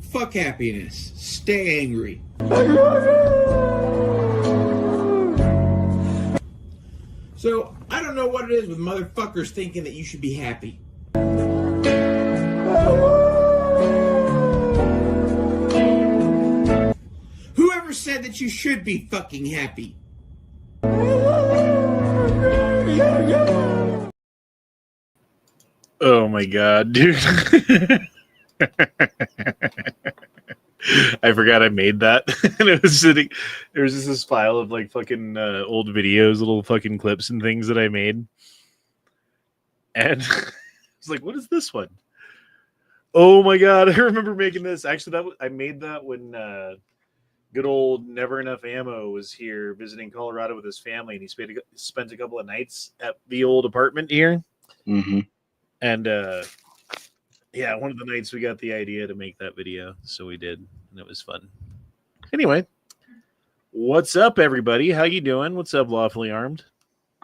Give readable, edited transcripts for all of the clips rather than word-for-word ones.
Fuck happiness. Stay angry. So, I don't know what it is with motherfuckers thinking that you should be happy. Whoever said that you should be fucking happy? Oh my god, dude. I forgot I made that. And it was sitting, there was just this file of like fucking old videos, little fucking clips and things that I made. And I was like, what is this one? Oh my god, I remember making this. Actually, I made that when good old Never Enough Ammo was here visiting Colorado with his family, and he spent a couple of nights at the old apartment here. Mm-hmm. And yeah, one of the nights we got the idea to make that video, so we did, and it was fun. Anyway, what's up, everybody? How you doing? What's up, Lawfully Armed?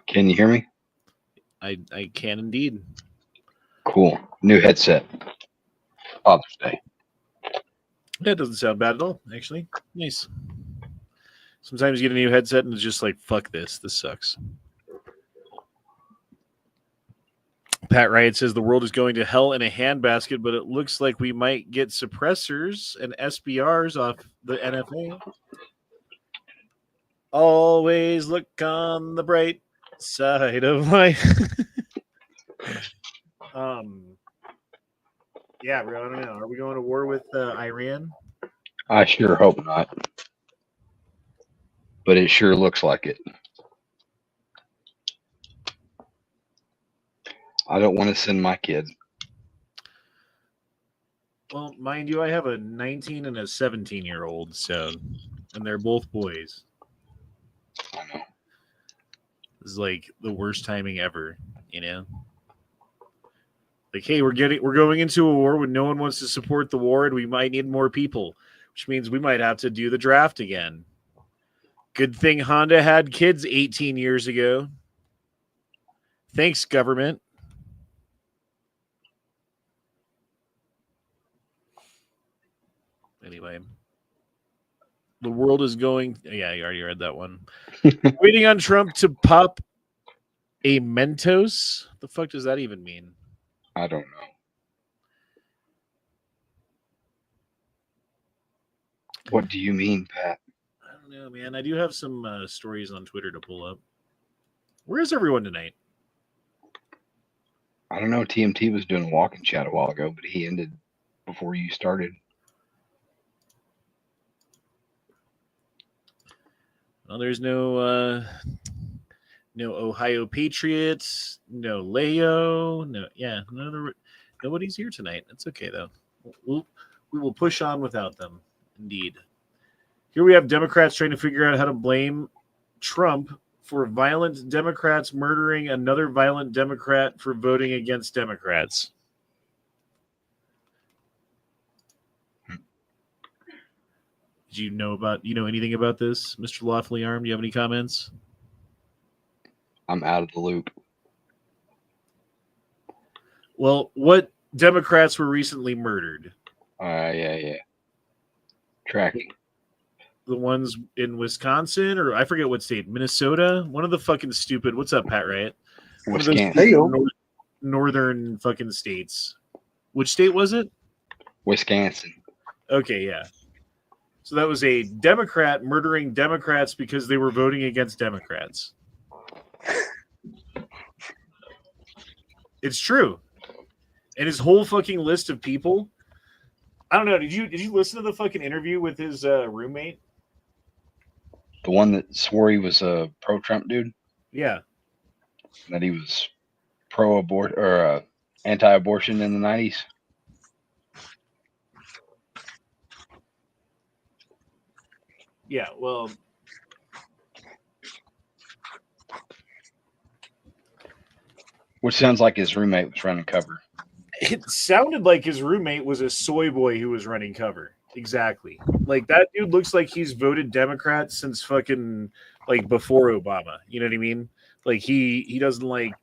Can you hear me? I can indeed. Cool. New headset. Father's Day. That doesn't sound bad at all, actually. Nice. Sometimes you get a new headset and it's just like, fuck this. This sucks. Pat Riot says the world is going to hell in a handbasket, but it looks like we might get suppressors and SBRs off the NFA. Always look on the bright side of life. Yeah, bro, I don't know. Are we going to war with Iran? I sure hope not. But it sure looks like it. I don't want to send my kids. Well, mind you, I have a 19 and a 17-year-old, so, and they're both boys. I know. This is like the worst timing ever, you know? Like, hey, we're going into a war when no one wants to support the war, and we might need more people, which means we might have to do the draft again. Good thing Honda had kids 18 years ago. Thanks, government. Anyway, the world is going. Yeah, you already read that one. Waiting on Trump to pop a Mentos. The fuck does that even mean? I don't know. What do you mean, Pat? I don't know, man. I do have some stories on Twitter to pull up. Where is everyone tonight? I don't know. TMT was doing a walk-in chat a while ago, but he ended before you started. Well, there's no Ohio Patriots, no Leo, nobody's here tonight. That's okay though. We will push on without them. Indeed. Here we have Democrats trying to figure out how to blame Trump for violent Democrats murdering another violent Democrat for voting against Democrats. Do you know anything about this, Mr. Lawfully Armed? Do you have any comments? I'm out of the loop. Well, what Democrats were recently murdered? Yeah. Tracking. The ones in Wisconsin, or I forget what state, Minnesota? One of the fucking stupid, what's up, Pat Riot? Wisconsin. Northern fucking states. Which state was it? Wisconsin. Okay, yeah. So that was a Democrat murdering Democrats because they were voting against Democrats. It's true. And his whole fucking list of people. I don't know. Did you listen to the fucking interview with his roommate? The one that swore he was a pro-Trump dude? Yeah. That he was pro-abortion or anti-abortion in the 90s? Yeah, well, which sounds like his roommate was running cover. It sounded like his roommate was a soy boy who was running cover. Exactly. Like, that dude looks like he's voted Democrat since fucking, like, before Obama. You know what I mean? Like, he doesn't, like,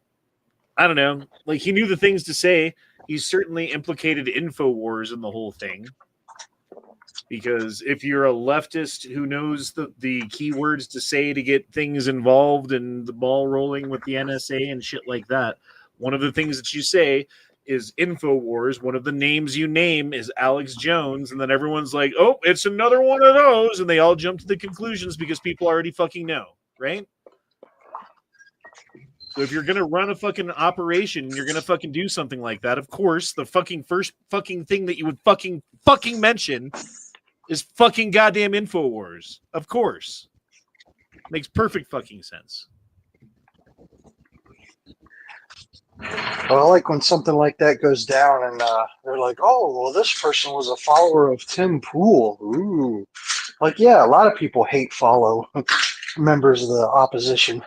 I don't know. Like, he knew the things to say. He's certainly implicated InfoWars in the whole thing. Because if you're a leftist who knows the keywords to say to get things involved and the ball rolling with the NSA and shit like that, one of the things that you say is InfoWars. One of the names you name is Alex Jones, and then everyone's like, oh, it's another one of those, and they all jump to the conclusions because people already fucking know, right? So if you're gonna run a fucking operation and you're gonna fucking do something like that, of course, the fucking first fucking thing that you would fucking mention is fucking goddamn InfoWars. Of course. Makes perfect fucking sense. Well, I like when something like that goes down and they're like, oh, well, this person was a follower of Tim Pool. Ooh. Like, yeah, a lot of people follow members of the opposition.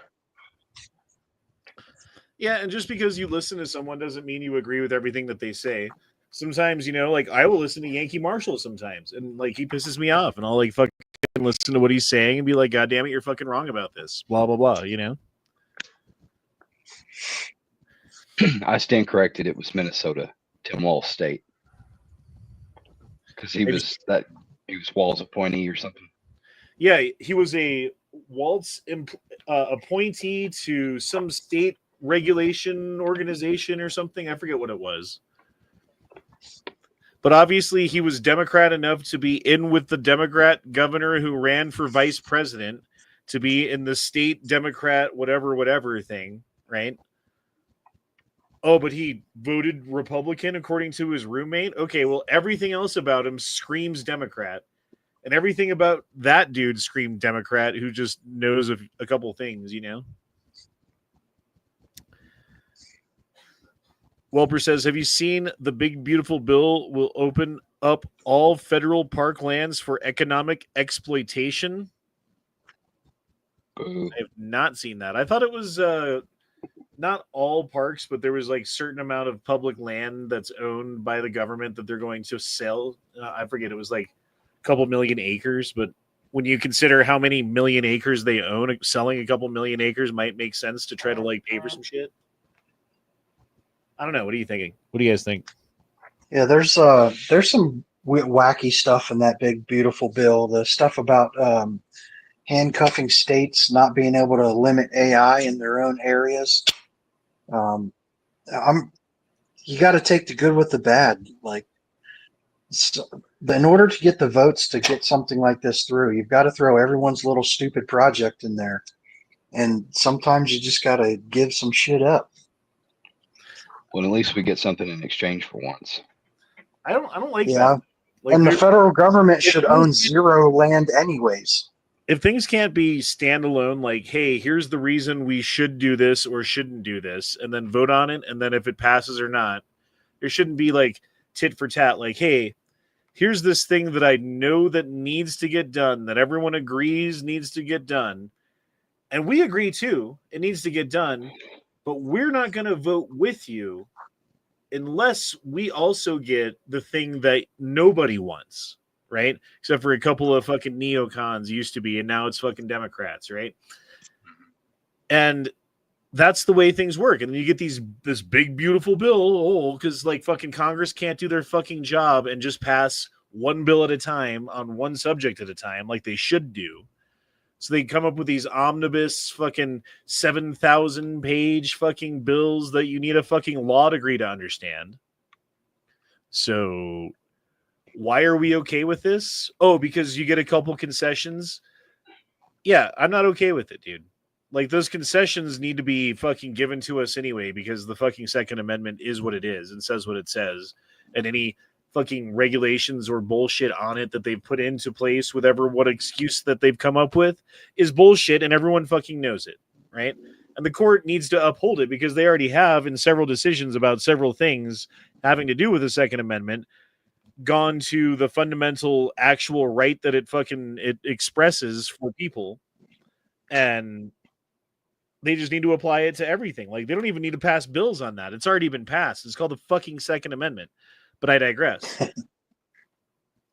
Yeah, and just because you listen to someone doesn't mean you agree with everything that they say. Sometimes, like I will listen to Yankee Marshall sometimes, and like he pisses me off, and I'll like fucking listen to what he's saying and be like, God damn it, you're fucking wrong about this. Blah blah blah, I stand corrected. It was Minnesota, Tim Walz State, because he was Walz appointee or something. Yeah, he was a Walz appointee to some state regulation organization or something. I forget what it was. But obviously he was Democrat enough to be in with the Democrat governor who ran for vice president, to be in the state Democrat whatever thing, right? Oh, but he voted Republican according to his roommate? Okay, well, everything else about him screams Democrat. And everything about that dude screamed Democrat who just knows a couple things, Welper says, have you seen the big beautiful bill will open up all federal park lands for economic exploitation? Boo. I have not seen that. I thought it was not all parks, but there was like certain amount of public land that's owned by the government that they're going to sell. I forget, it was like a couple million acres, but when you consider how many million acres they own, selling a couple million acres might make sense to try to like pay for some shit. I don't know. What are you thinking? What do you guys think? Yeah, there's some wacky stuff in that big beautiful bill. The stuff about handcuffing states not being able to limit AI in their own areas. You got to take the good with the bad. Like, in order to get the votes to get something like this through, you've got to throw everyone's little stupid project in there, and sometimes you just got to give some shit up. Well, at least we get something in exchange for once. I don't like Yeah. that. Like, and the federal government should own zero land anyways. If things can't be standalone, like, hey, here's the reason we should do this or shouldn't do this, and then vote on it, and then if it passes or not, there shouldn't be like tit for tat, like, hey, here's this thing that I know that needs to get done, that everyone agrees needs to get done, and we agree too, it needs to get done, but we're not going to vote with you unless we also get the thing that nobody wants, right? Except for a couple of fucking neocons used to be, and now it's fucking Democrats, right? And that's the way things work. And then you get this big, beautiful bill, because like fucking Congress can't do their fucking job and just pass one bill at a time on one subject at a time like they should do. So they come up with these omnibus fucking 7,000 page fucking bills that you need a fucking law degree to understand. So why are we okay with this? Oh, because you get a couple concessions. Yeah, I'm not okay with it, dude. Like, those concessions need to be fucking given to us anyway, because the fucking Second Amendment is what it is and says what it says. And any fucking regulations or bullshit on it that they've put into place, what excuse that they've come up with, is bullshit, and everyone fucking knows it, right? And the court needs to uphold it, because they already have, in several decisions about several things having to do with the Second Amendment, gone to the fundamental actual right that it expresses for people, and they just need to apply it to everything. Like, they don't even need to pass bills on that. It's already been passed. It's called the fucking Second Amendment. But I digress.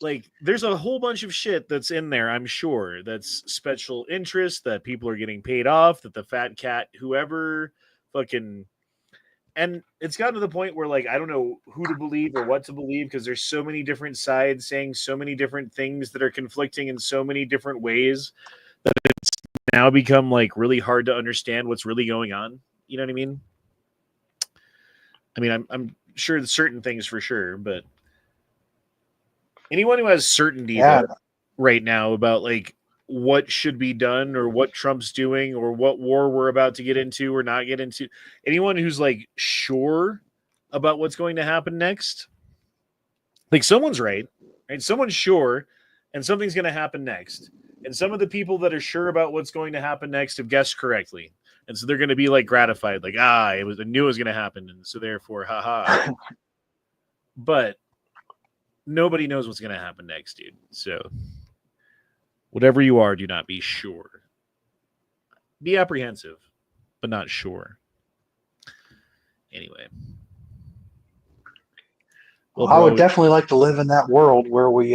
Like, there's a whole bunch of shit that's in there, I'm sure, that's special interest, that people are getting paid off, that the fat cat, whoever fucking And it's gotten to the point where, like, I don't know who to believe or what to believe because there's so many different sides saying so many different things that are conflicting in so many different ways that it's now become like really hard to understand what's really going on. You know what I mean? I mean, I'm sure there's certain things for sure, but anyone who has certainty Yeah, though right now about like what should be done or what Trump's doing or what war we're about to get into or not get into, anyone who's like sure about what's going to happen next, like someone's right? Someone's sure and something's going to happen next. And some of the people that are sure about what's going to happen next have guessed correctly. And so they're going to be like gratified, like, I knew it was going to happen. And so therefore, haha. But nobody knows what's going to happen next, dude. So whatever you are, do not be sure. Be apprehensive, but not sure. Anyway. Well, I would bro, definitely like to live in that world where we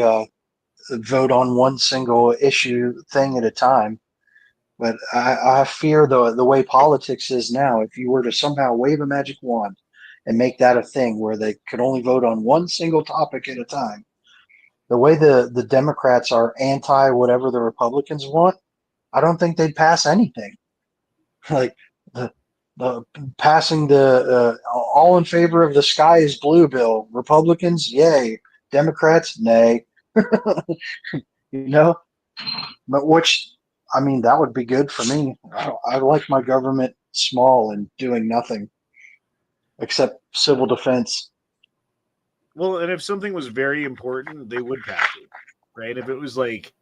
vote on one single issue thing at a time. But I fear the way politics is now. If you were to somehow wave a magic wand and make that a thing where they could only vote on one single topic at a time, the way the Democrats are anti whatever the Republicans want, I don't think they'd pass anything. Like the the passing the all in favor of the sky is blue bill. Republicans, yay. Democrats, nay. You know, but which I mean that would be good for me. I like my government small and doing nothing except civil defense. well, and if something was very important, they would pass it, right? If it was like,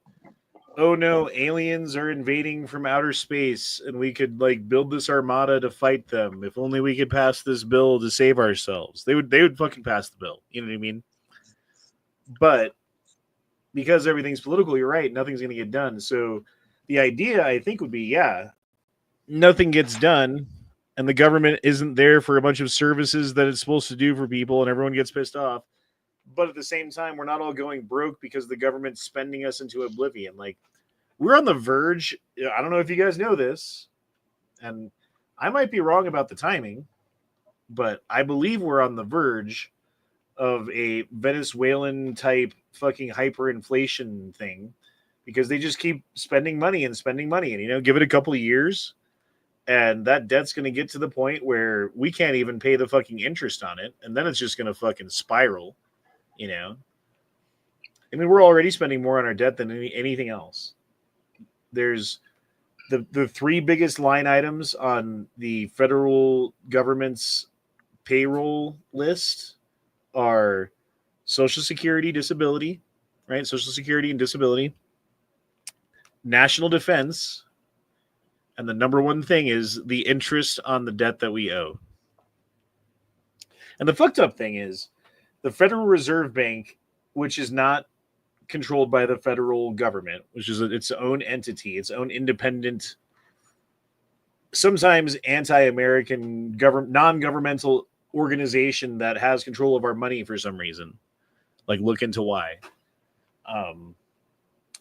oh no, aliens are invading from outer space and we could like build this armada to fight them. If only we could pass this bill to save ourselves. They would fucking pass the bill. You know what I mean? But because everything's political, you're right, nothing's going to get done. So the idea I think would be, yeah, nothing gets done and the government isn't there for a bunch of services that it's supposed to do for people and everyone gets pissed off. But at the same time, we're not all going broke because the government's spending us into oblivion. Like, we're on the verge. I don't know if you guys know this, and I might be wrong about the timing, but I believe we're on the verge of a Venezuelan type fucking hyperinflation thing because they just keep spending money and spending money. And, give it a couple of years, and that debt's going to get to the point where we can't even pay the fucking interest on it. And then it's just going to fucking spiral. I mean, we're already spending more on our debt than anything else. There's the three biggest line items on the federal government's payroll list are Social Security, disability, right? Social Security and disability, national defense, and the number one thing is the interest on the debt that we owe. And the fucked up thing is, the Federal Reserve Bank, which is not controlled by the federal government, which is its own entity, its own independent, sometimes anti-American non-governmental organization that has control of our money for some reason. Like, look into why.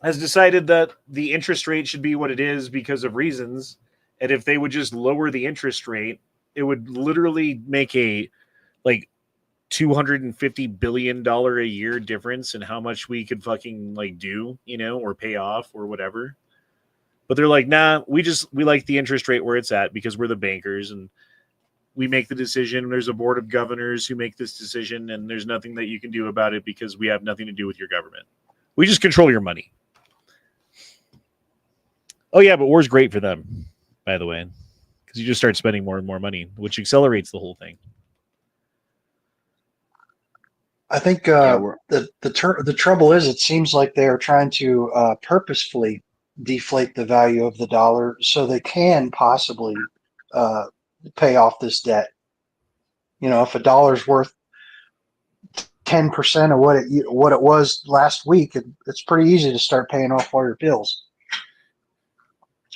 Has decided that the interest rate should be what it is because of reasons. And if they would just lower the interest rate, it would literally make a like $250 billion a year difference in how much we could fucking like do, or pay off or whatever. But they're like, nah, we like the interest rate where it's at because we're the bankers and we make the decision. There's a board of governors who make this decision and there's nothing that you can do about it because we have nothing to do with your government. We just control your money. Oh yeah, but war's great for them, by the way, because you just start spending more and more money, which accelerates the whole thing. I think the trouble is it seems like they are trying to purposefully deflate the value of the dollar so they can possibly pay off this debt. If a dollar's worth 10% of what it was last week, it's pretty easy to start paying off all your bills,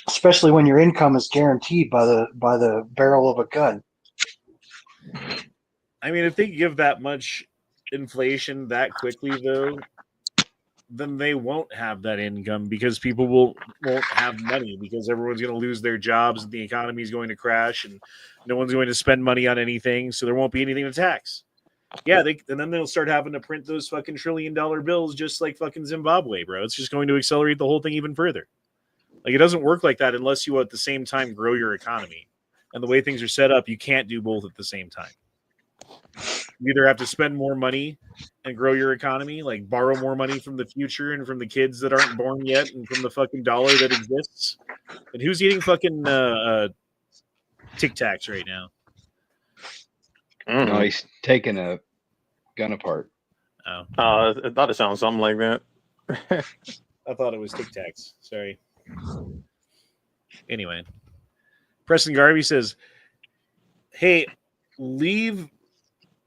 especially when your income is guaranteed by the barrel of a gun. I mean, if they give that much inflation that quickly, though, then they won't have that income because people won't have money because everyone's going to lose their jobs and the economy is going to crash and no one's going to spend money on anything, so there won't be anything to tax. Yeah, and then they'll start having to print those fucking $1 trillion bills just like fucking Zimbabwe, bro. It's just going to accelerate the whole thing even further. Like, it doesn't work like that unless you at the same time grow your economy. And the way things are set up, you can't do both at the same time. You either have to spend more money and grow your economy, like borrow more money from the future and from the kids that aren't born yet and from the fucking dollar that exists. And who's eating fucking Tic Tacs right now? No, he's taking a gun apart. Oh, I thought it sounded something like that. I thought it was Tic Tacs. Sorry. Anyway, Preston Garvey says, hey, leave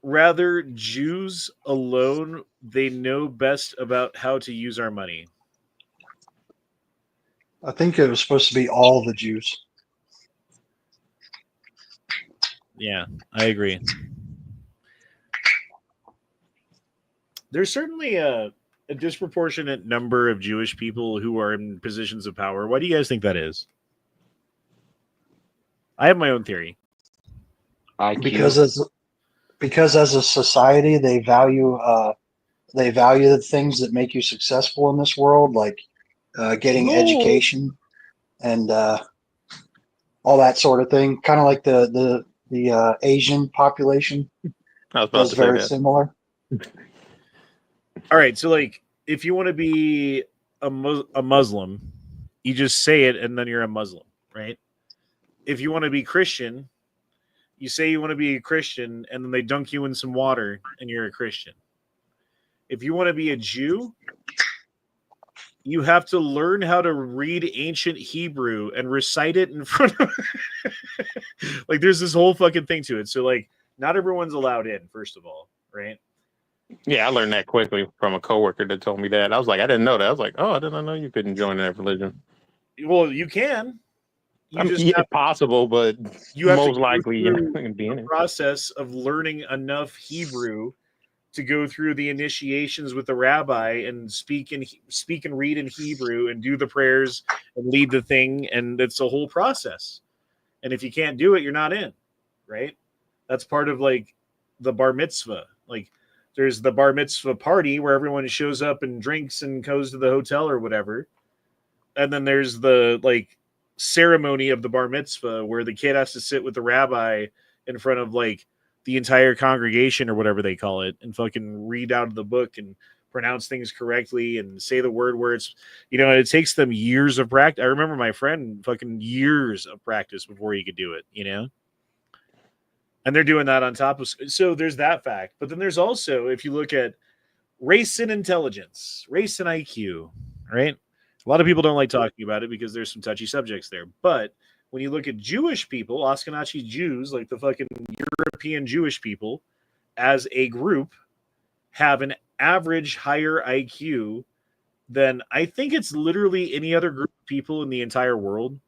rather Jews alone. They know best about how to use our money. I think it was supposed to be all the Jews. Yeah, I agree. There's certainly a disproportionate number of Jewish people who are in positions of power. Why do you guys think that is? I have my own theory. IQ. Because as a society they value the things that make you successful in this world, like getting education and all that sort of thing. Kind of like the Asian population. I was about That's to say very that. similar. All right, so like if you want to be a Muslim, you just say it and then you're a Muslim, right? If you want to be Christian, you say you want to be a Christian and then they dunk you in some water and you're a Christian. If you want to be a Jew, you have to learn how to read ancient Hebrew and recite it in front of like there's this whole fucking thing to it. So like not everyone's allowed in, first of all, right? Yeah, I learned that quickly from a coworker that told me that. I was like, I didn't know that. I was like, oh, I didn't know you couldn't join that religion. Well, you can. I mean, yeah, possible, but you have most to likely go you're through not going to be in the it. process of learning enough Hebrew to go through the initiations with the rabbi and speak and read in Hebrew and do the prayers and lead the thing, and it's a whole process. And if you can't do it, you're not in, right? That's part of like the bar mitzvah. Like there's the bar mitzvah party where everyone shows up and drinks and goes to the hotel or whatever. And then there's the like ceremony of the bar mitzvah where the kid has to sit with the rabbi in front of like the entire congregation or whatever they call it and fucking read out of the book and pronounce things correctly and say the word where it's, it takes them years of practice. I remember my friend fucking years of practice before he could do it, and they're doing that on top of, so there's that fact. But then there's also, if you look at race and intelligence, race and IQ, right? A lot of people don't like talking about it because there's some touchy subjects there. But when you look at Jewish people, Ashkenazi Jews, like the fucking European Jewish people, as a group, have an average higher IQ than I think it's literally any other group of people in the entire world.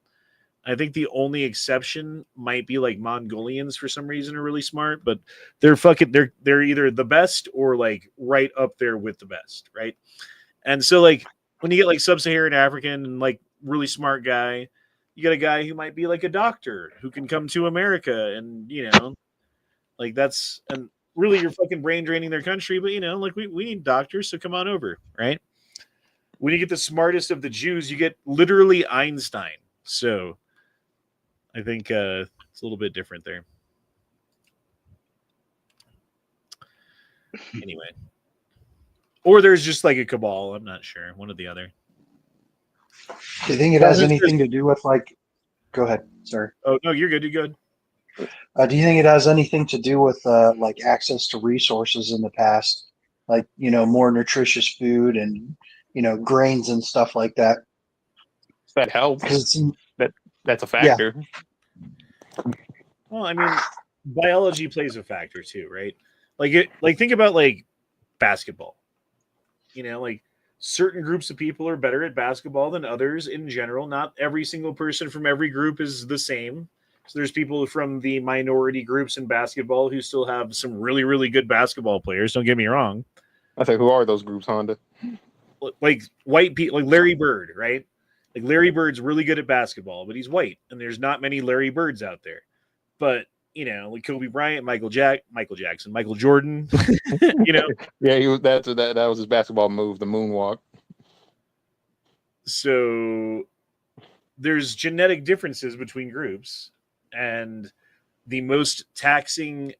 I think the only exception might be like Mongolians for some reason are really smart, but they're either the best or like right up there with the best, right? And so like when you get like sub-Saharan African and like really smart guy, you got a guy who might be like a doctor who can come to America and like that's, and really you're fucking brain draining their country, but like we need doctors, so come on over, right? When you get the smartest of the Jews, you get literally Einstein. So I think it's a little bit different there. Anyway. Or there's just like a cabal. I'm not sure. One or the other. Do you think it has anything to do with like, go ahead, sorry. Oh, no, you're good. You're good. Do you think it has anything to do with like access to resources in the past? Like, more nutritious food and, grains and stuff like that? That helps. That's a factor. Yeah. Well, I mean, biology plays a factor too, right? Like think about like basketball. Like certain groups of people are better at basketball than others in general. Not every single person from every group is the same. So there's people from the minority groups in basketball who still have some really, really good basketball players. Don't get me wrong. I say, who are those groups, Honda? like white people, like Larry Bird, right? Like Larry Bird's really good at basketball, but he's white, and there's not many Larry Birds out there. But like Kobe Bryant, Michael Jackson, Michael Jordan, Yeah, he was that was his basketball move, the moonwalk. So there's genetic differences between groups, and the most taxing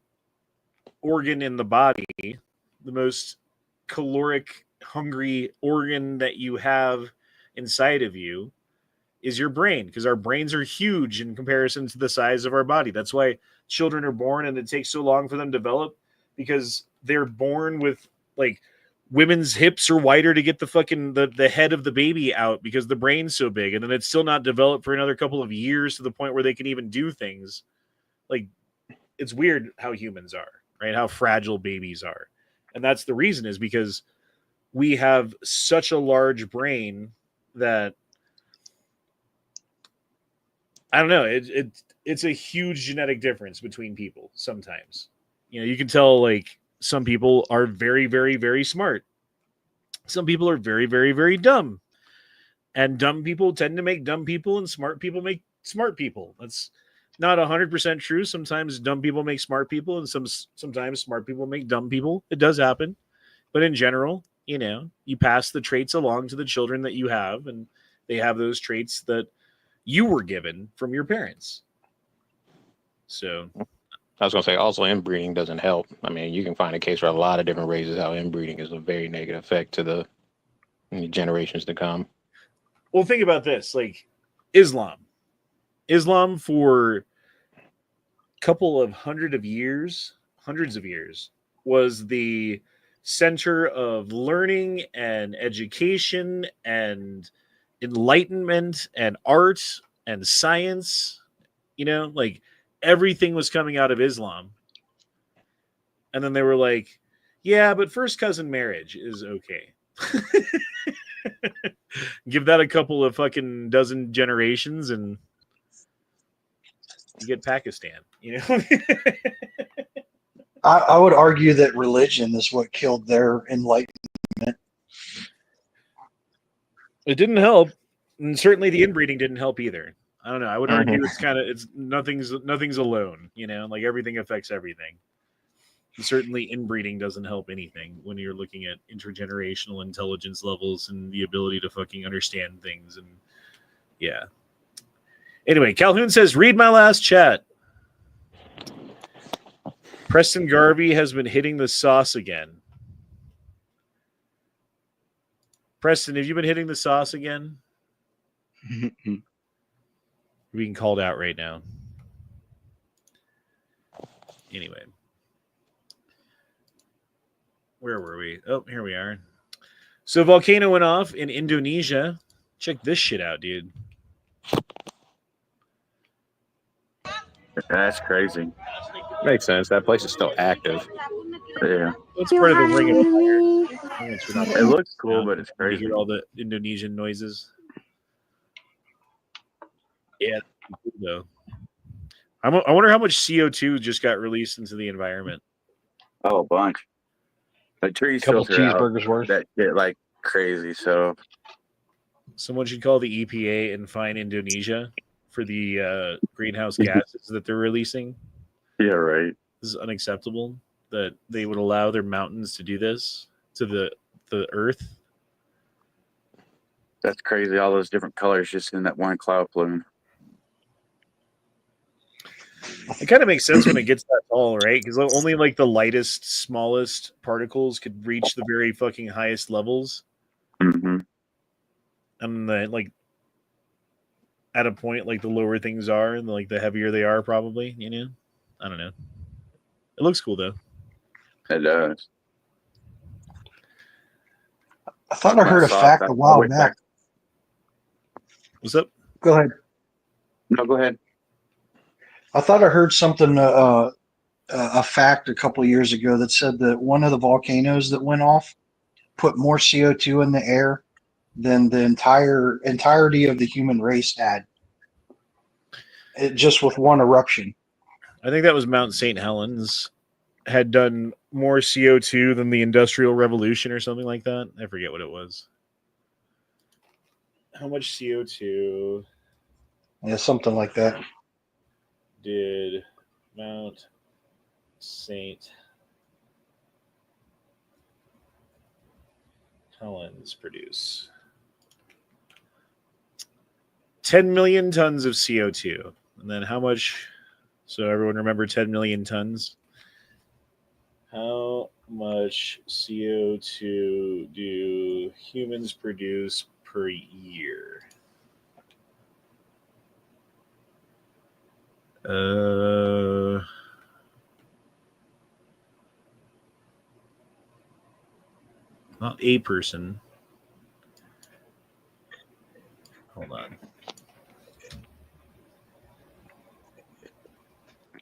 organ in the body, the most caloric hungry organ that you have inside of you is your brain, because our brains are huge in comparison to the size of our body. That's why children are born and it takes so long for them to develop, because they're born with like women's hips are wider to get the fucking the head of the baby out because the brain's so big, and then it's still not developed for another couple of years to the point where they can even do things. Like, it's weird how humans are, right? How fragile babies are. And that's the reason, is because we have such a large brain that I don't know. It's a huge genetic difference between people. Sometimes, you can tell like some people are very, very, very smart. Some people are very, very, very dumb, and dumb people tend to make dumb people, and smart people make smart people. That's not 100% true. Sometimes dumb people make smart people, and sometimes smart people make dumb people. It does happen, but in general, you pass the traits along to the children that you have, and they have those traits that you were given from your parents. So I was going to say, also inbreeding doesn't help. I mean, you can find a case for a lot of different races how inbreeding is a very negative effect to the generations to come. Well, think about this, like Islam for a couple of hundreds of years, was the center of learning and education and enlightenment and art and science. Like everything was coming out of Islam. And then they were like, yeah, but first cousin marriage is okay. Give that a couple of fucking dozen generations and you get Pakistan, I would argue that religion is what killed their enlightenment. It didn't help, and certainly the inbreeding didn't help either. I don't know. I would argue it's nothing's alone. Like everything affects everything. And certainly, inbreeding doesn't help anything when you're looking at intergenerational intelligence levels and the ability to fucking understand things. And yeah. Anyway, Calhoun says, "Read my last chat." Preston Garvey has been hitting the sauce again. Preston, have you been hitting the sauce again? We're being called out right now. Anyway. Where were we? Oh, here we are. So volcano went off in Indonesia. Check this shit out, dude. That's crazy. Makes sense. That place is still active. Yeah. It's part of the Ring of Fire. It looks cool, but it's You crazy. hear all the Indonesian noises. Yeah, though. I wonder how much CO2 just got released into the environment. Oh, a bunch. The trees Couple filter out cheeseburgers worth. that shit like crazy. So Someone should call the EPA and fine Indonesia for the greenhouse gases that they're releasing. yeah, right. This is unacceptable that they would allow their mountains to do this to the earth. That's crazy. All those different colors just in that one cloud plume. It kind of makes sense when it gets that tall, right? Because only like the lightest, smallest particles could reach the very fucking highest levels. Mm-hmm. And then, like, at a point, like the lower things are, and like the heavier they are, probably. I don't know. It looks cool though. It does. I thought I heard a fact a while back. What's up? Go ahead. No, go ahead. I thought I heard something, a fact a couple of years ago that said that one of the volcanoes that went off put more CO2 in the air than the entirety of the human race had. Just with one eruption. I think that was Mount St. Helens had done more CO2 than the Industrial Revolution or something like that. I forget what it was. how much CO2 Yeah, something like that. did Mount St. Helens produce? 10 million tons of CO2. And then how much? So everyone remember 10 million tons? How much CO2 do humans produce per year? Not a person. Hold on.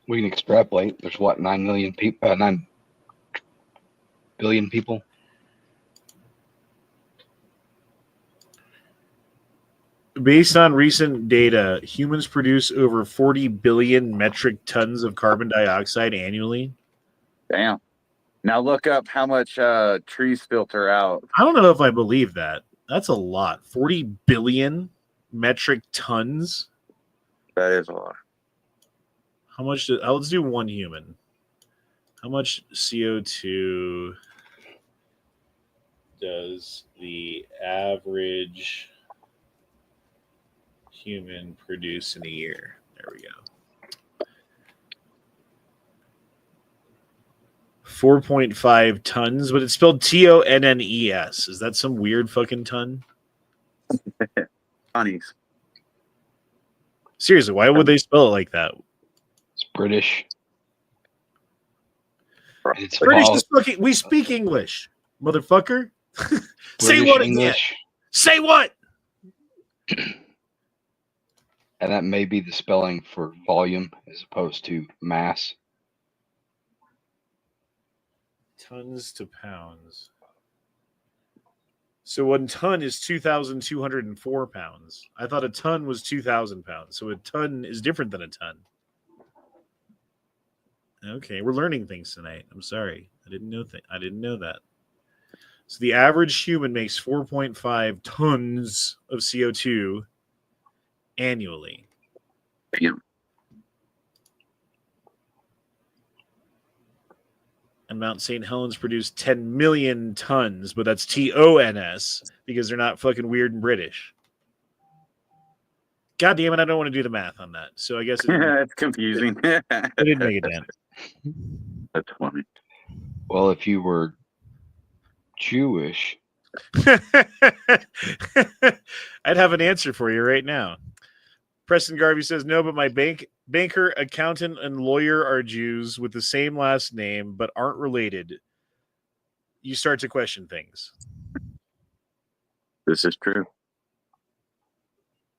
We can extrapolate. There's what, 9 million people, 9 billion people. Based on recent data, humans produce over 40 billion metric tons of carbon dioxide annually. Damn. Now look up how much trees filter out. I don't know if I believe that. That's a lot. 40 billion metric tons. That is a lot. How much? Let's do one human. How much CO2 does the average human produce in a year? There we go. 4.5 tons, but it's spelled TONNES. Is that some weird fucking ton? Honeys. Seriously, why would they spell it like that? It's British. It's British is fucking. We speak English, motherfucker. Say British what again? English. Say what? And that may be the spelling for volume as opposed to mass. Tons to pounds. So 1 ton is 2,204 pounds. I thought a ton was 2,000 pounds. So a ton is different than a ton. Okay, we're learning things tonight. I'm sorry. I didn't know that. So the average human makes 4.5 tons of CO2 annually. Damn. And Mount St. Helens produced 10 million tons, but that's TONS because they're not fucking weird and British. God damn it, I don't want to do the math on that. So I guess It's confusing. I didn't make it down. That's funny. Well, if you were Jewish, I'd have an answer for you right now. Preston Garvey says, no, but my banker, accountant, and lawyer are Jews with the same last name, but aren't related. You start to question things. This is true.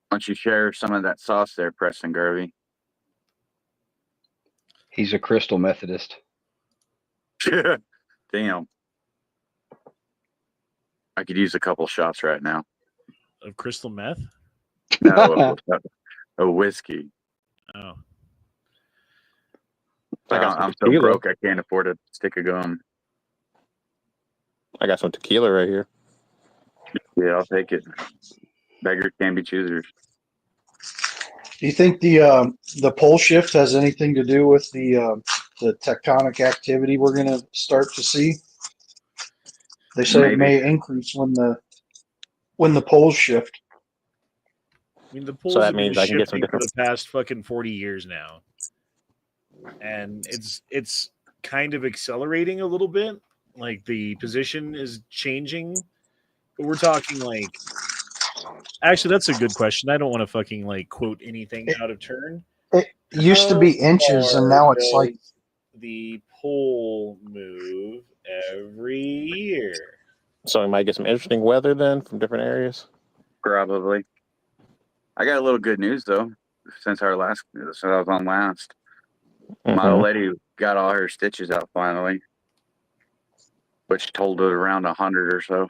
Why don't you share some of that sauce there, Preston Garvey? he's a Crystal Methodist. Damn. I could use a couple shots right now. Of crystal meth? No, a whiskey. Oh. Like I'm so Tequila. broke I can't afford a stick of gum. I got some tequila right here. Yeah, I'll take it. Beggars can't be choosers. Do you think the pole shift has anything to do with the tectonic activity we're going to start to see? They say it may increase when the poles shift. I mean, the poles So that have been means I can get some shifting for different. the past fucking 40 years now. And it's kind of accelerating a little bit. Like the position is changing. But we're talking like... Actually, that's a good question. I don't want to fucking like quote anything out of turn. It used to be inches, and now it's like the pole move every year. So we might get some interesting weather then from different areas. Probably. I got a little good news though. Since I was on last, my old lady got all her stitches out finally, which totaled around 100 or so.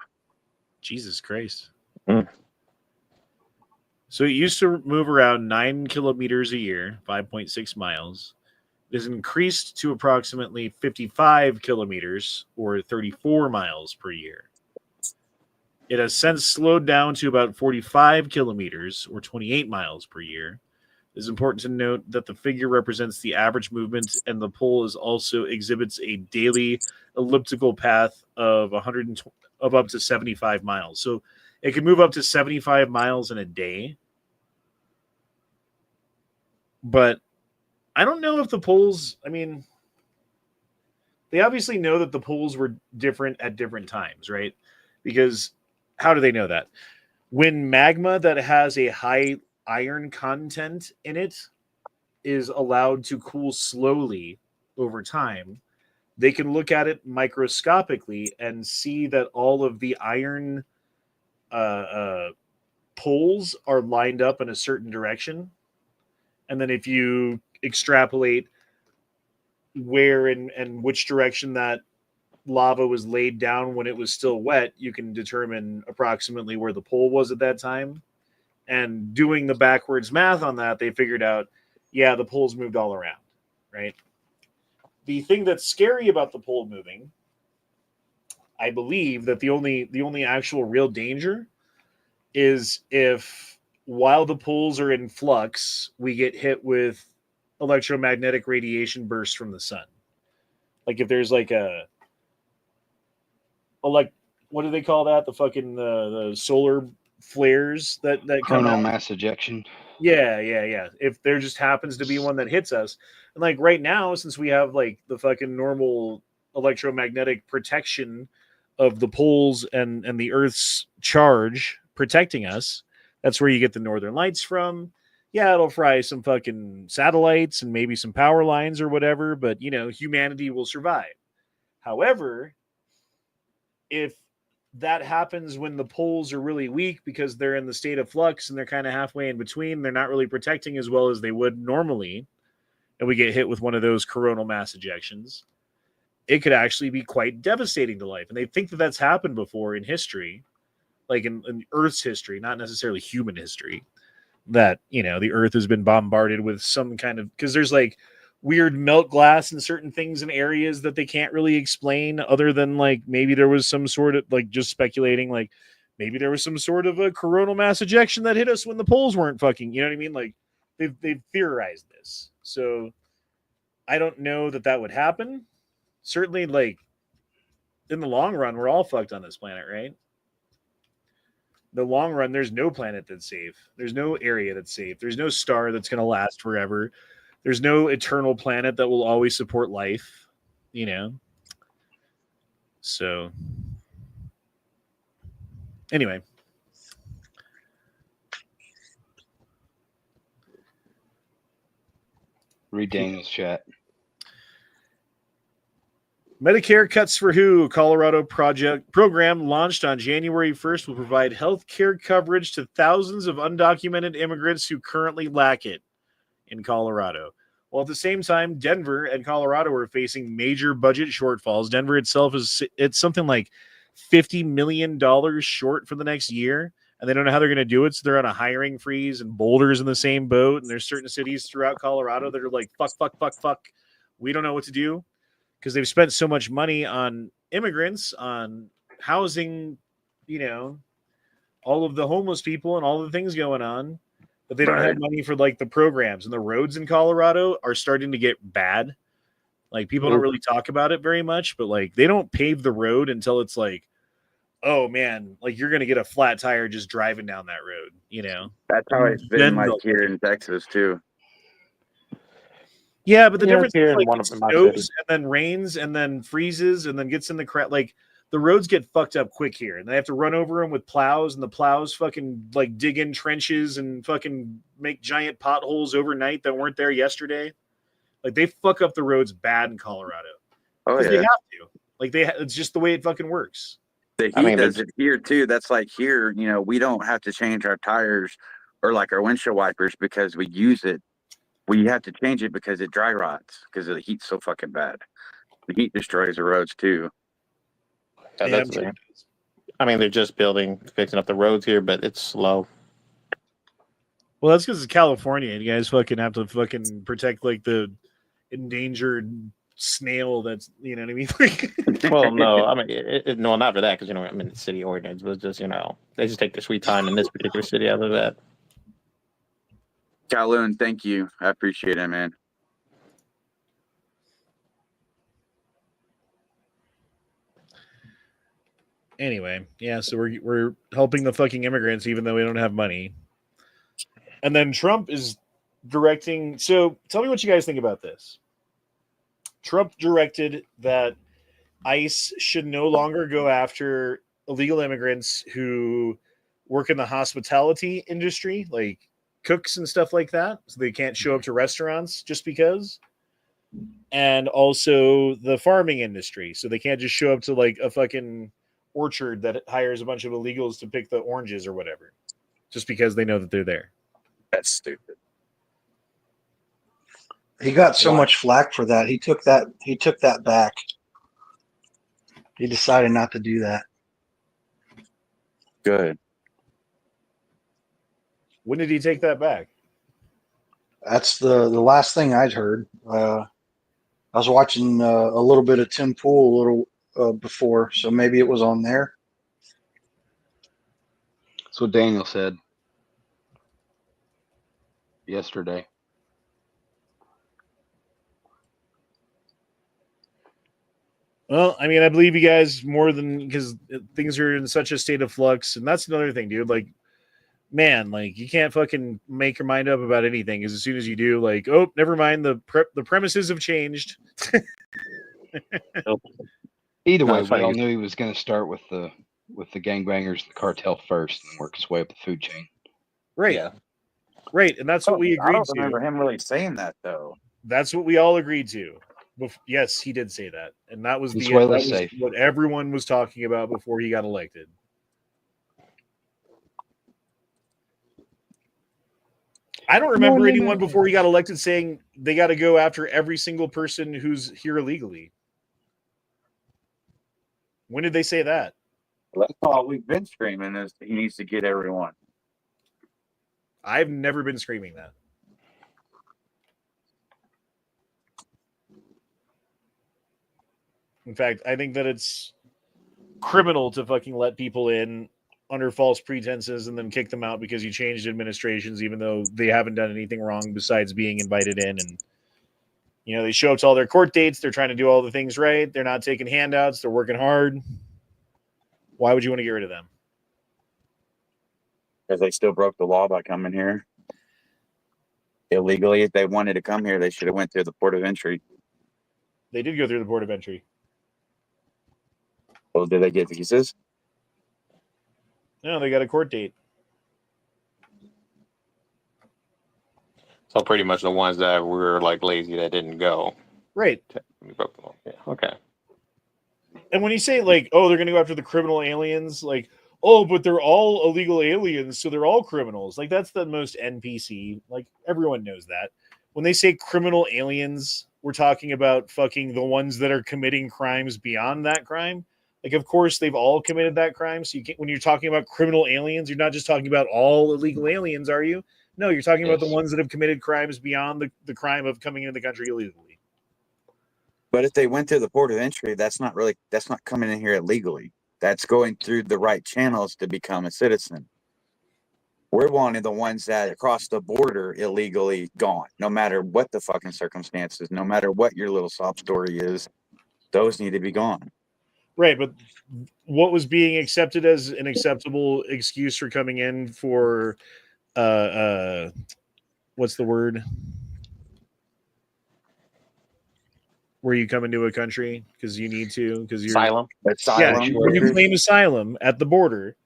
Jesus Christ. Mm. So it used to move around 9 kilometers a year, 5.6 miles. It has increased to approximately 55 kilometers or 34 miles per year. It has since slowed down to about 45 kilometers or 28 miles per year. It is important to note that the figure represents the average movement, and the pole is also exhibits a daily elliptical path of up to 75 miles. So it can move up to 75 miles in a day. But I don't know if the poles, I mean, they obviously know that the poles were different at different times, right? Because how do they know that? When magma that has a high iron content in it is allowed to cool slowly over time, they can look at it microscopically and see that all of the iron poles are lined up in a certain direction. And then if you extrapolate where and which direction that lava was laid down when it was still wet, you can determine approximately where the pole was at that time. And doing the backwards math on that, they figured out, yeah, the poles moved all around, right? The thing that's scary about the pole moving, I believe that the only actual real danger is if while the poles are in flux, we get hit with electromagnetic radiation bursts from the sun. Like if there's like what do they call that? The solar flares that come Coronal out. mass ejection. Yeah. If there just happens to be one that hits us, and like right now, since we have like the fucking normal electromagnetic protection of the poles and the Earth's charge protecting us, that's where you get the northern lights from. Yeah, it'll fry some fucking satellites and maybe some power lines or whatever, but you know, humanity will survive. However, if that happens when the poles are really weak because they're in the state of flux and they're kind of halfway in between, they're not really protecting as well as they would normally, and we get hit with one of those coronal mass ejections, it could actually be quite devastating to life. And they think that that's happened before in history, like in Earth's history, not necessarily human history, that, you know, the Earth has been bombarded with some kind of, because there's like weird melt glass and certain things in areas that they can't really explain other than like maybe there was some sort of, like, just speculating, like maybe there was some sort of a coronal mass ejection that hit us when the poles weren't fucking, you know what I mean? Like they've theorized this. So I don't know that would happen. Certainly, like in the long run, we're all fucked on this planet, right? The long run, there's no planet that's safe. There's no area that's safe. There's no star that's going to last forever. There's no eternal planet that will always support life, you know? So, anyway. Read Daniel's chat. Medicare Cuts for Who Colorado program launched on January 1st will provide health care coverage to thousands of undocumented immigrants who currently lack it in Colorado. While at the same time, Denver and Colorado are facing major budget shortfalls. Denver itself it's something like $50 million short for the next year, and they don't know how they're going to do it, so they're on a hiring freeze, and Boulder's in the same boat, and there's certain cities throughout Colorado that are like, fuck. We don't know what to do, because they've spent so much money on immigrants, on housing, you know, all of the homeless people and all the things going on, but they don't have money for like the programs. And the roads in Colorado are starting to get bad. Like people don't really talk about it very much, but like they don't pave the road until it's like, oh man, like you're going to get a flat tire just driving down that road, you know? That's how it's been like here in Texas too. Yeah, but the difference here is in like one it of my snows cities. and then rains and then freezes and then gets in the crap. Like the roads get fucked up quick here, and they have to run over them with plows, and the plows fucking like dig in trenches and fucking make giant potholes overnight that weren't there yesterday. Like they fuck up the roads bad in Colorado because they have to. Like it's just the way it fucking works. The heat does it here too. That's like here, you know, we don't have to change our tires or like our windshield wipers because we use it. We have to change it because it dry rots because the heat's so fucking bad. The heat destroys the roads too. Yeah, I mean, they're just fixing up the roads here, but it's slow. Well, that's because it's California, and you guys fucking have to fucking protect like the endangered snail that's, you know what I mean? Like, Well, no, I mean, no, not for that, because I mean, it's city ordinance, but just they just take their sweet time in this particular city out of that. Kowloon, thank you. I appreciate it, man. anyway, yeah, so we're helping the fucking immigrants even though we don't have money. And then Trump is directing. So tell me what you guys think about this. Trump directed that ICE should no longer go after illegal immigrants who work in the hospitality industry, like cooks and stuff like that. So they can't show up to restaurants just because. And also the farming industry. So they can't just show up to like a fucking orchard that hires a bunch of illegals to pick the oranges or whatever, just because they know that they're there. That's stupid. He got so much flack for that. He took that back. He decided not to do that. Good. When did he take that back? That's the last thing I'd heard. I was watching a little bit of Tim Pool a little before, so maybe it was on there. That's what Daniel said yesterday. Well, I mean, I believe you guys more than because things are in such a state of flux, and that's another thing, dude. Like, man, like you can't fucking make your mind up about anything. Because as soon as you do, like, oh, never mind, the premises have changed. Either No, way, it's we funny. all knew he was going to start with the gangbangers, the cartel first, and work his way up the food chain. Right, Yeah. right, and that's what we I agreed don't to. remember him really saying that though. That's what we all agreed to. Yes, he did say that, and that was Venezuela's that was safe. what everyone was talking about before he got elected. I don't remember anyone before he got elected saying they got to go after every single person who's here illegally. When did they say that? That's all we've been screaming is he needs to get everyone. I've never been screaming that. In fact, I think that it's criminal to fucking let people in under false pretenses and then kick them out because you changed administrations, even though they haven't done anything wrong besides being invited in. And, you know, they show up to all their court dates. They're trying to do all the things right. They're not taking handouts. They're working hard. Why would you want to get rid of them? Because they still broke the law by coming here illegally. If they wanted to come here, they should have went through the port of entry. They did go through the port of entry. Well, did they get visas? No, they got a court date. So pretty much the ones that were like lazy that didn't go. Right. We broke the law. Yeah. Okay. And when you say like, oh, they're going to go after the criminal aliens, like, oh, but they're all illegal aliens, so they're all criminals. Like, that's the most NPC. Like, everyone knows that. When they say criminal aliens, we're talking about fucking the ones that are committing crimes beyond that crime. Like, of course, they've all committed that crime. So you can't, when you're talking about criminal aliens, you're not just talking about all illegal aliens, are you? No, you're talking about the ones that have committed crimes beyond the crime of coming into the country illegally. But if they went through the port of entry, that's not coming in here illegally. That's going through the right channels to become a citizen. We're wanting the ones that across the border illegally gone, no matter what the fucking circumstances, no matter what your little sob story is, those need to be gone. Right, but what was being accepted as an acceptable excuse for coming in for what's the word? Where you come into a country because you need to, because you're Asylum. Yeah, when you claim asylum at the border,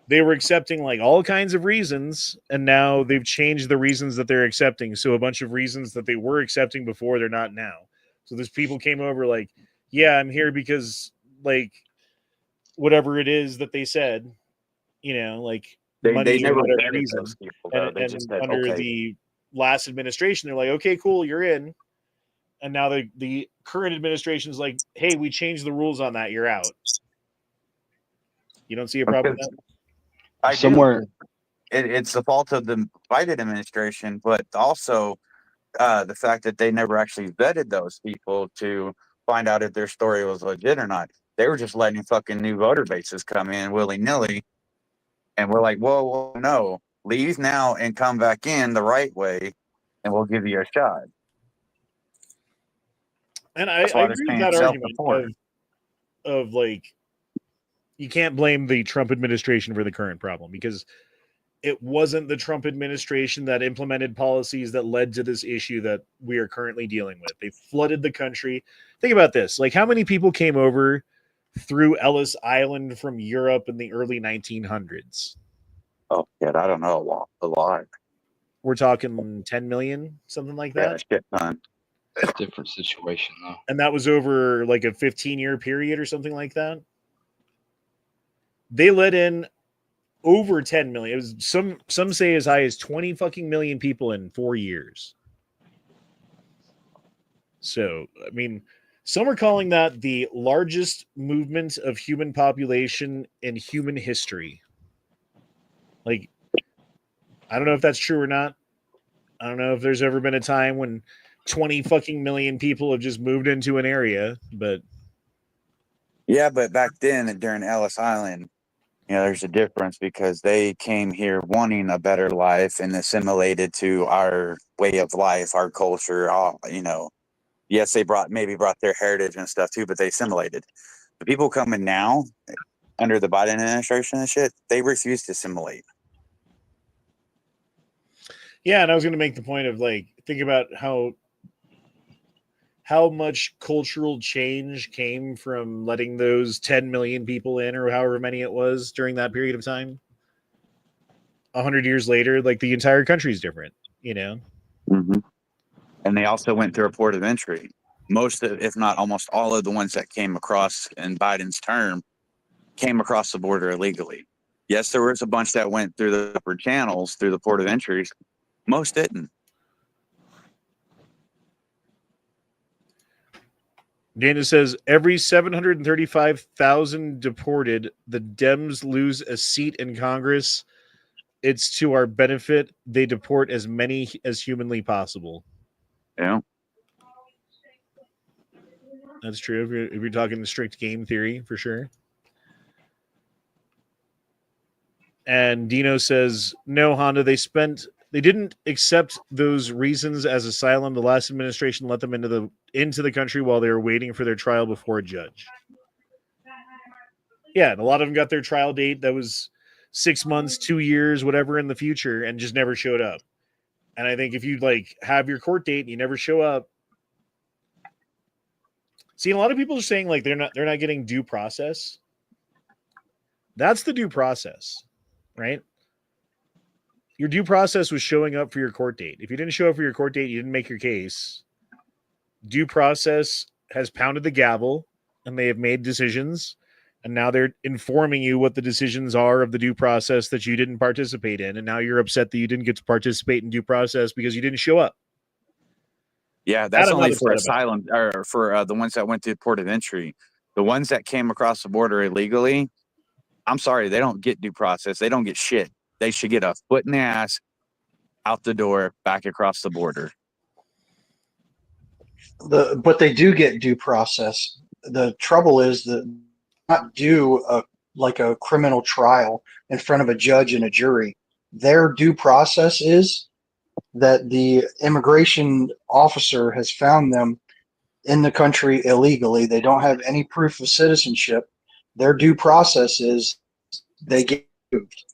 they were accepting like all kinds of reasons, and now they've changed the reasons that they're accepting. So a bunch of reasons that they were accepting before, they're not now. So there's people came over like, yeah, I'm here because like whatever it is that they said, you know, like They never whatever vetted reason. those people, though. And, They just said, under okay. the last administration, they're like, okay, cool, you're in. And now the current administration is like, hey, we changed the rules on that. You're out. You don't see a problem with that? It's the fault of the Biden administration, but also the fact that they never actually vetted those people to find out if their story was legit or not. They were just letting fucking new voter bases come in willy nilly, and we're like, whoa, whoa, no, leave now and come back in the right way, and we'll give you a shot. And I That's why agree with they're that saying argument self-report. of like, you can't blame the Trump administration for the current problem, because it wasn't the Trump administration that implemented policies that led to this issue that we are currently dealing with. They flooded the country. Think about this. Like, how many people came over through Ellis Island from Europe in the early 1900s? Oh, yeah, I don't know, a lot. We're talking 10 million, something like Yeah, that. shit ton. It's a different situation though. And that was over like a 15-year period or something like that. They let in over 10 million. It was some say as high as 20 fucking million people in 4 years. So, I mean, some are calling that the largest movement of human population in human history. Like, I don't know if that's true or not. I don't know if there's ever been a time when 20 fucking million people have just moved into an area, but Yeah, but back then during Ellis Island, there's a difference because they came here wanting a better life and assimilated to our way of life, our culture. Yes, they maybe brought their heritage and stuff too, but they assimilated. The people coming now under the Biden administration and shit, they refuse to assimilate. yeah, and I was going to make the point of like, think about how much cultural change came from letting those 10 million people in, or however many it was during that period of time. 100 years later, like, the entire country's different, Mm-hmm. And they also went through a port of entry. Most of, if not almost all of the ones that came across in Biden's term came across the border illegally. Yes, there was a bunch that went through the upper channels, through the port of entries. Most didn't. Dana says every 735,000 deported, the Dems lose a seat in Congress. It's to our benefit. They deport as many as humanly possible. Yeah. That's true. If you're talking the strict game theory, for sure. And Dino says, no, Honda, they didn't accept those reasons as asylum. The last administration let them into the country while they were waiting for their trial before a judge. Yeah, and a lot of them got their trial date that was 6 months, 2 years, whatever in the future, and just never showed up. And I think if you like have your court date and you never show up, see, a lot of people are saying like they're not getting due process. That's the due process, right? Your due process was showing up for your court date. If you didn't show up for your court date, you didn't make your case. Due process has pounded the gavel, and they have made decisions, and now they're informing you what the decisions are of the due process that you didn't participate in, and now you're upset that you didn't get to participate in due process because you didn't show up. Yeah, that's only for asylum, or for the ones that went through the port of entry. The ones that came across the border illegally, I'm sorry, they don't get due process. They don't get shit. They should get a foot in the ass, out the door, back across the border. But they do get due process. The trouble is that not do a criminal trial in front of a judge and a jury. Their due process is that the immigration officer has found them in the country illegally. They don't have any proof of citizenship. Their due process is they get moved.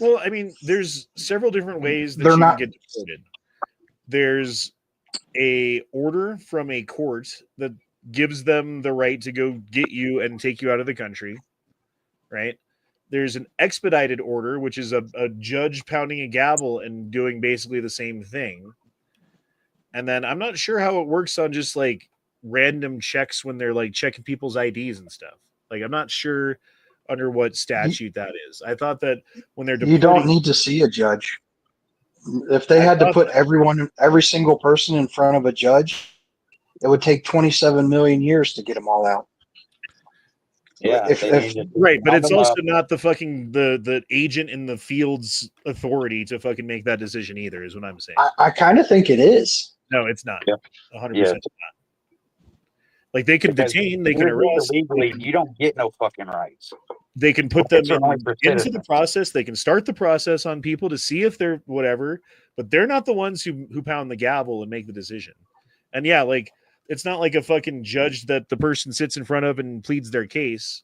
Well, I mean, there's several different ways that can get deported. There's a order from a court that gives them the right to go get you and take you out of the country, right? There's an expedited order, which is a judge pounding a gavel and doing basically the same thing. And then I'm not sure how it works on just like random checks when they're like checking people's IDs and stuff. Like, I'm not sure under what statute that is. I thought that when they're deporting, you don't need to see a judge. If they had to put every single person in front of a judge, it would take 27 million years to get them all out. Yeah, If, they if needed Right, but it's Honda- also not the fucking the agent in the field's authority to fucking make that decision either, is what I'm saying. I kind of think it is. No, it's not. Yeah. 100% Yeah. not. Like they can because detain, if they can you're here arrest, illegally, you don't get no fucking rights. they can put them Rights are only for into the citizens. process. They can start the process on people to see if they're whatever, but they're not the ones who pound the gavel and make the decision. And yeah, like it's not like a fucking judge that the person sits in front of and pleads their case.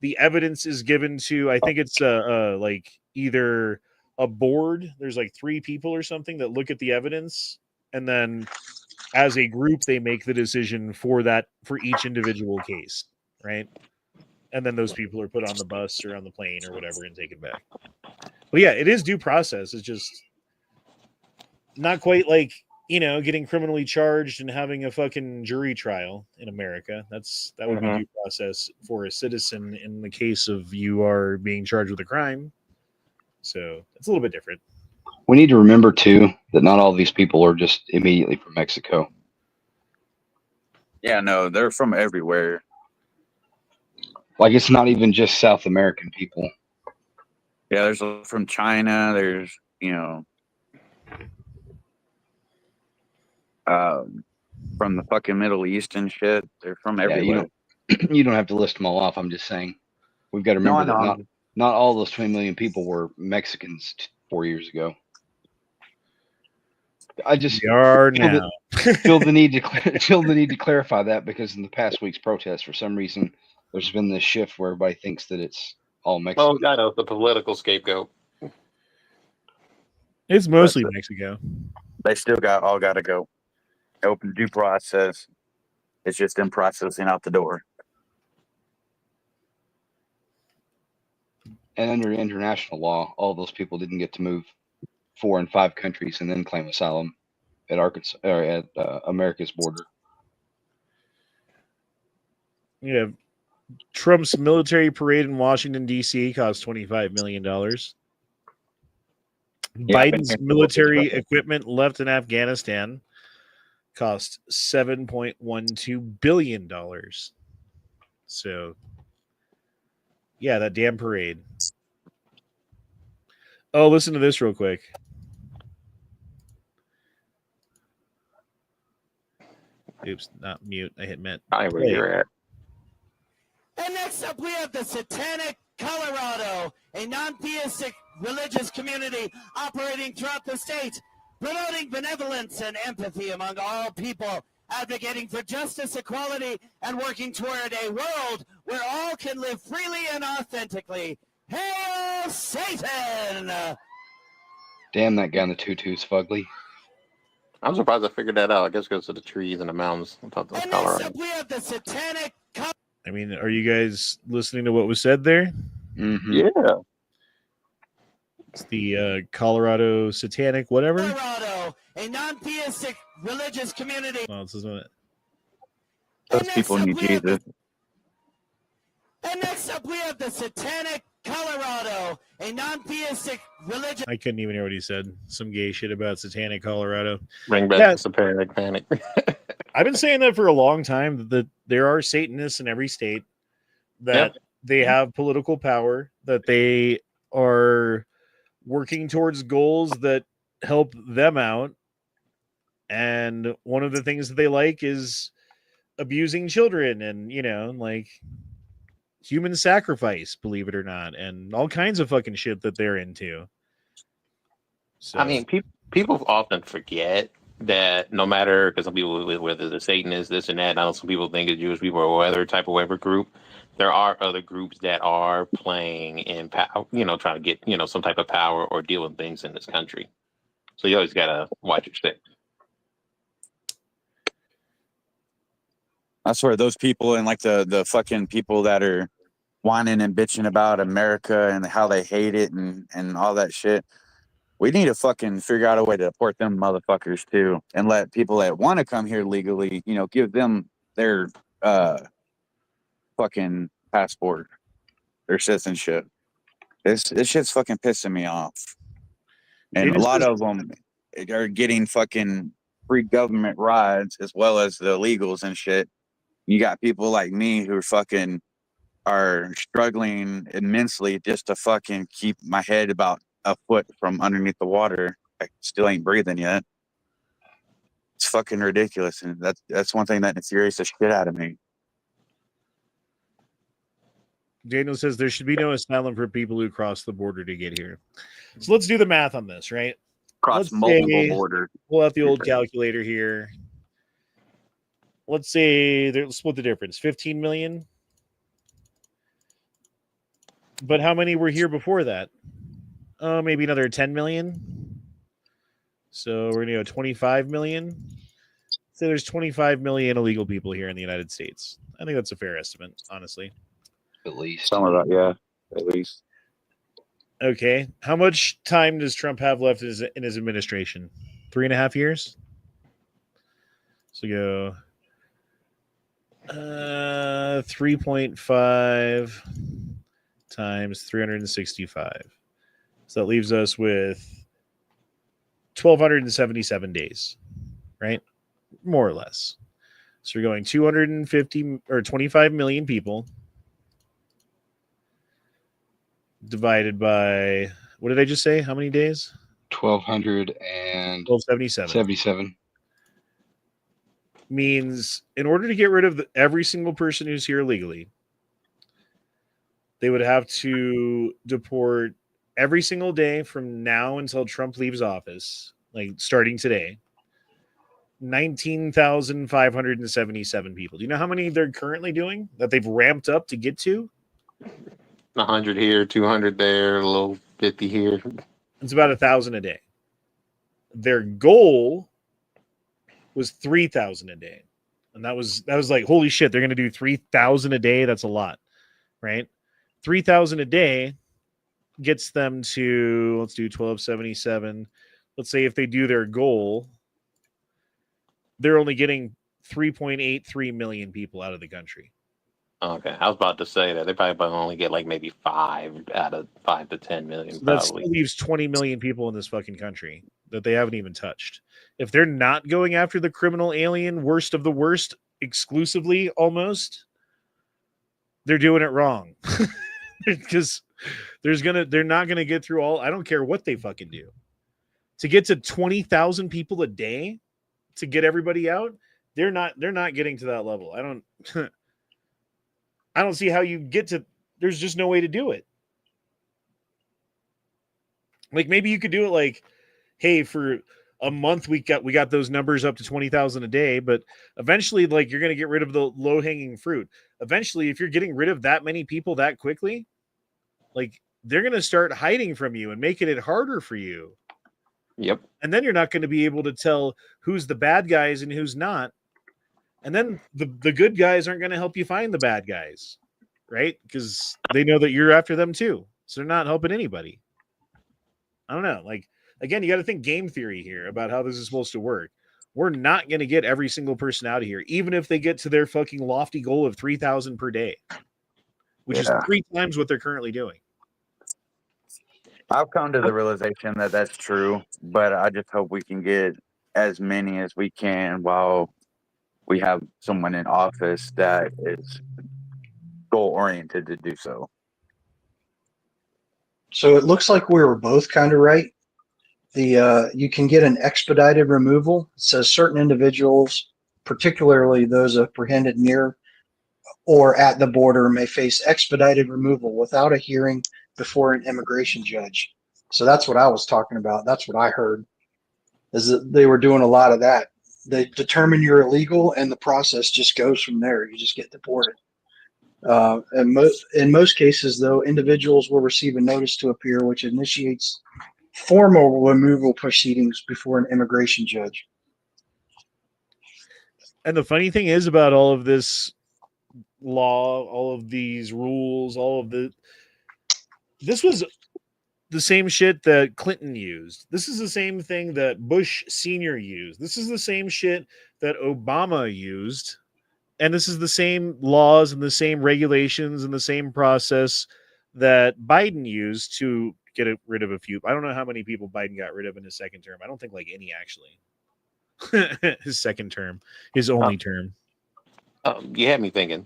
The evidence is given to, I think it's like either a board. There's like 3 people or something that look at the evidence, and then as a group they make the decision for each individual case, right? And then those people are put on the bus or on the plane or whatever and taken back. But yeah, it is due process. It's just not quite like, getting criminally charged and having a fucking jury trial in America. That would be due process for a citizen in the case of you are being charged with a crime. So it's a little bit different. We need to remember too that not all these people are just immediately from Mexico. Yeah, no, they're from everywhere. Like it's not even just South American people. Yeah, there's from China. There's from the fucking Middle East and shit. They're from Yeah, everywhere. you don't have to list them all off. I'm just saying we've got to remember that not all those 20 million people were Mexicans 4 years ago. I just We are now. feel the need to clarify that because in the past week's protests, for some reason, there's been this shift where everybody thinks that it's all Mexican. Oh, I know, the political scapegoat. It's mostly Mexico. They still got to go. Open due process. It's just them processing out the door. And under international law, all those people didn't get to move 4 and 5 countries and then claim asylum at Arkansas or at America's border. Yeah, Trump's military parade in Washington D.C. cost $25 million. Biden's military equipment left in Afghanistan cost $7.12 billion. So, yeah, that damn parade. Oh, listen to this real quick. Oops, not mute. I hit mute. I where you're at. And next up, we have the Satanic Colorado, a non-theistic religious community operating throughout the state, promoting benevolence and empathy among all people, advocating for justice, equality, and working toward a world where all can live freely and authentically. Hail Satan! Damn, that guy in the tutu's fugly. I'm surprised I figured that out. I guess because of the trees and the mountains. I thought that was And next Colorado. up, we have the Satanic I mean, are you guys listening to what was said there? Mm-hmm. Yeah. It's the Colorado Satanic whatever. Colorado, a non-theistic religious community. Well, this isn't it. Those people need Jesus. And next up, we have the Satanic Colorado, a non-theistic religious. I couldn't even hear what he said. Some gay shit about Satanic Colorado. Bring back Yeah. the panic. I've been saying that for a long time, that there are Satanists in every state, that they have political power, that they are working towards goals that help them out. And one of the things that they like is abusing children and, like human sacrifice, believe it or not, and all kinds of fucking shit that they're into. So, I mean, people often forget that no matter, because some people, whether the Satanists, this and that, I know some people think it's Jewish people or other type of whatever group, there are other groups that are playing in power, trying to get, some type of power or deal with things in this country. So you always got to watch your step. I swear, those people and like the fucking people that are whining and bitching about America and how they hate it and all that shit. We need to fucking figure out a way to deport them motherfuckers too, and let people that want to come here legally, give them their fucking passport, their citizenship. This shit's fucking pissing me off. And a lot of them are getting fucking free government rides as well as the illegals and shit. You got people like me who are fucking are struggling immensely just to fucking keep my head about a foot from underneath the water. I still ain't breathing yet. It's fucking ridiculous, and that's one thing that infuriates the shit out of me. Daniel says there should be no asylum for people who cross the border to get here. So let's do the math on this, right? Cross Let's multiple say, borders. pull out the old calculator here. Let's say let's split the difference, 15 million. But how many were here before that? Oh, maybe another 10 million. So we're going to go 25 million. So there's 25 million illegal people here in the United States. I think that's a fair estimate, honestly. At least. Some of that, yeah, at least. Okay. How much time does Trump have left in his administration? 3.5 years? So go 3.5 times 365. So that leaves us with 1,277 days, right? More or less. So you're going 250 or 25 million people divided by, what did I just say? How many days? 1,277. 1,277. Means in order to get rid of every single person who's here illegally, they would have to deport every single day from now until Trump leaves office, like starting today, 19,577 people. Do you know how many they're currently doing that they've ramped up to get to? 100 here, 200 there, a little 50 here. It's about 1,000 a day. Their goal was 3,000 a day. And that was like, holy shit, they're going to do 3,000 a day. That's a lot, right? 3,000 a day gets them to, let's do 1,277. Let's say if they do their goal, they're only getting 3.83 million people out of the country. Okay, I was about to say that they probably only get like maybe 5 out of 5 to 10 million. So that still leaves 20 million people in this fucking country that they haven't even touched. If they're not going after the criminal alien, worst of the worst, exclusively almost, they're doing it wrong. Because they're not gonna get through all. I don't care what they fucking do. To get to 20,000 people a day to get everybody out, they're not getting to that level. I don't see how you get to. There's just no way to do it. Like maybe you could do it like, hey, for a month we got those numbers up to 20,000 a day, but eventually, like, you're gonna get rid of the low hanging fruit. Eventually, if you're getting rid of that many people that quickly, like, they're gonna start hiding from you and making it harder for you. Yep. And then you're not going to be able to tell who's the bad guys and who's not. And then the good guys aren't going to help you find the bad guys, right? Because they know that you're after them too. So they're not helping anybody. I don't know. Like, again, you got to think game theory here about how this is supposed to work. We're not going to get every single person out of here, even if they get to their fucking lofty goal of 3,000 per day, which is 3 times what they're currently doing. I've come to the realization that that's true, but I just hope we can get as many as we can while we have someone in office that is goal-oriented to do so. So it looks like we were both kind of right. You can get an expedited removal. It says certain individuals, particularly those apprehended near or at the border, may face expedited removal without a hearing before an immigration judge. So that's what I was talking about. That's what I heard, is that they were doing a lot of that. They determine you're illegal, and the process just goes from there. You just get deported. In most cases, though, individuals will receive a notice to appear, which initiates formal removal proceedings before an immigration judge. And the funny thing is about all of this law, all of these rules, this was the same shit that Clinton used. This is the same thing that Bush Sr. used. This is the same shit that Obama used. And this is the same laws and the same regulations and the same process that Biden used to get rid of a few. I don't know how many people Biden got rid of in his second term. I don't think like any, actually. His second term, his only term. You had me thinking.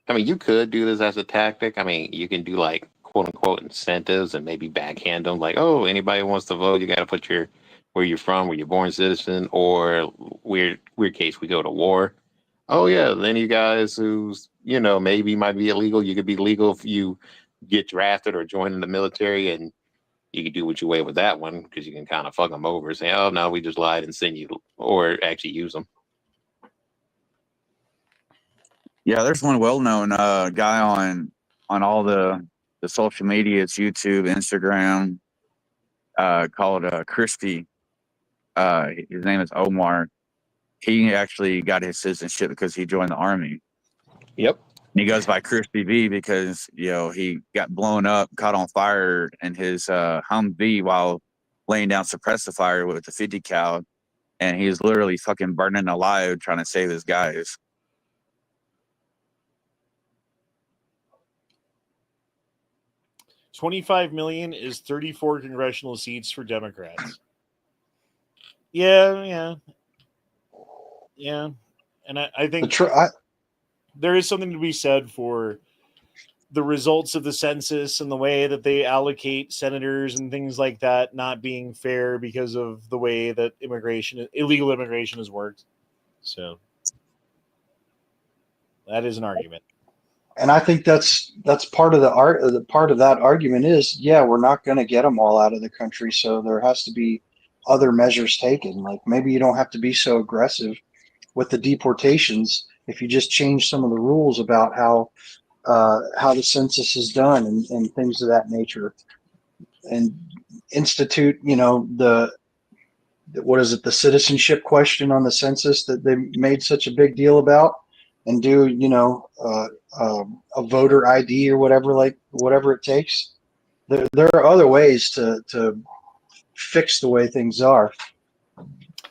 I mean, you could do this as a tactic. I mean, you can do like quote unquote incentives and maybe backhand them, like, oh, anybody who wants to vote, you got to put your where you're from, where you're born citizen, or weird case, we go to war. Oh yeah, then you guys who's maybe might be illegal, you could be legal if you get drafted or join in the military, and you can do what you way with that one because you can kind of fuck them over, saying, oh no, we just lied and send you, or actually use them. Yeah, there's one well-known guy on all the social medias, YouTube, Instagram, called Crispy. His name is Omar. He actually got his citizenship because he joined the army. Yep. And he goes by Crispy V because he got blown up, caught on fire in his Humvee while laying down suppressor fire with the 50 cal, and he was literally fucking burning alive trying to save his guys. 25 million is 34 congressional seats for Democrats. Yeah. And I think there is something to be said for the results of the census and the way that they allocate senators and things like that not being fair because of the way that illegal immigration has worked. So that is an argument. And I think that's part of part of that argument is, we're not going to get them all out of the country, so there has to be other measures taken. Like maybe you don't have to be so aggressive with the deportations if you just change some of the rules about how the census is done and things of that nature, and institute the citizenship question on the census that they made such a big deal about, and do a voter ID or whatever it takes. There are other ways to fix the way things are,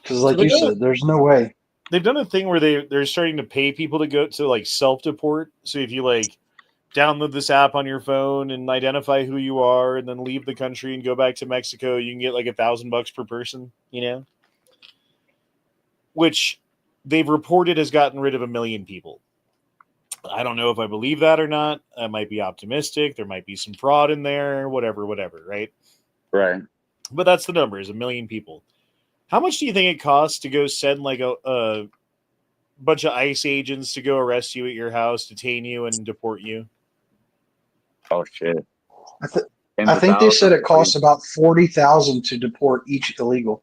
because like you said, there's no way. They've done a thing where they're starting to pay people to go to like self-deport. So if you like download this app on your phone and identify who you are and then leave the country and go back to Mexico, you can get like $1,000 per person, which they've reported has gotten rid of 1 million people. I don't know if I believe that or not. I might be optimistic. There might be some fraud in there, whatever, right? Right. But that's the number, is 1 million people. How much do you think it costs to go send like a bunch of ICE agents to go arrest you at your house, detain you, and deport you? Oh, shit. I think they said it costs about $40,000 to deport each illegal.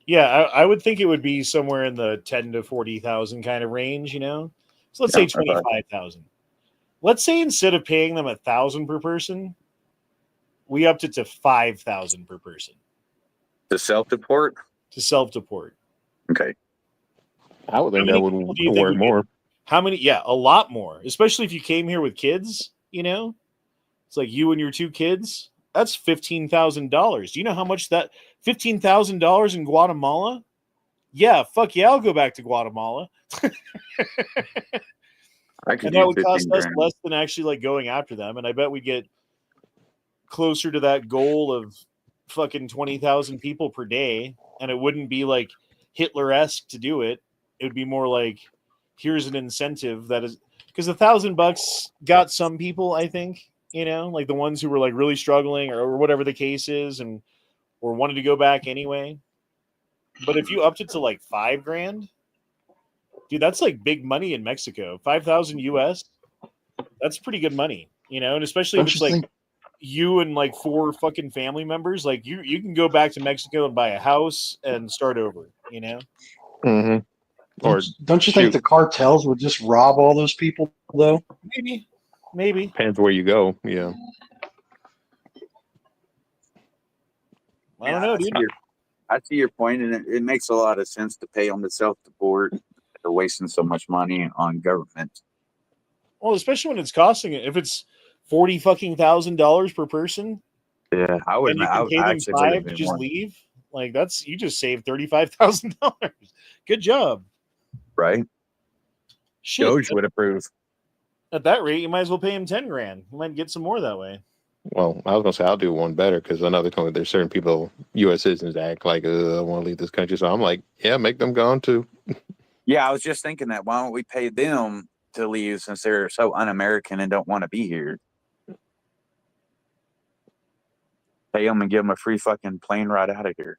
Yeah, I would think it would be somewhere in the 10 to 40,000 kind of range, So let's say 25,000. Let's say instead of paying them 1,000 per person, we upped it to 5,000 per person. To self-deport? To self-deport. Okay. I would think that would work more. How many? Yeah, a lot more. Especially if you came here with kids, It's like you and your 2 kids. That's $15,000. Do you know how much that $15,000 in Guatemala? Yeah, fuck yeah, I'll go back to Guatemala. And that would cost us less than actually like going after them. And I bet we'd get closer to that goal of fucking 20,000 people per day. And it wouldn't be like Hitler-esque to do it. It would be more like, here's an incentive that is, because $1,000 got some people, I think, like the ones who were like really struggling or whatever the case is, or wanted to go back anyway. But if you upped it to like $5,000, dude, that's like big money in Mexico. 5,000 US, that's pretty good money, and especially if it's like you and like 4 fucking family members, like you can go back to Mexico and buy a house and start over, Mm-hmm. Or don't you think the cartels would just rob all those people though? Maybe. Depends where you go. Yeah. I don't know, dude. I see your point, and it makes a lot of sense to pay them to self-deport. They're wasting so much money on government. Well, especially when it's costing it. If it's $40,000 per person, yeah, I would. And you can pay them $5 to just leave. Like you just saved $35,000. Good job. Right. Shit. Doge would approve. At that rate, you might as well pay him $10,000. You might get some more that way. Well, I was gonna say I'll do one better because another time there's certain people, U.S. citizens, act like I want to leave this country. So I'm like, yeah, make them gone too. Yeah, I was just thinking that. Why don't we pay them to leave since they're so un-American and don't want to be here. Pay them and give them a free fucking plane ride out of here.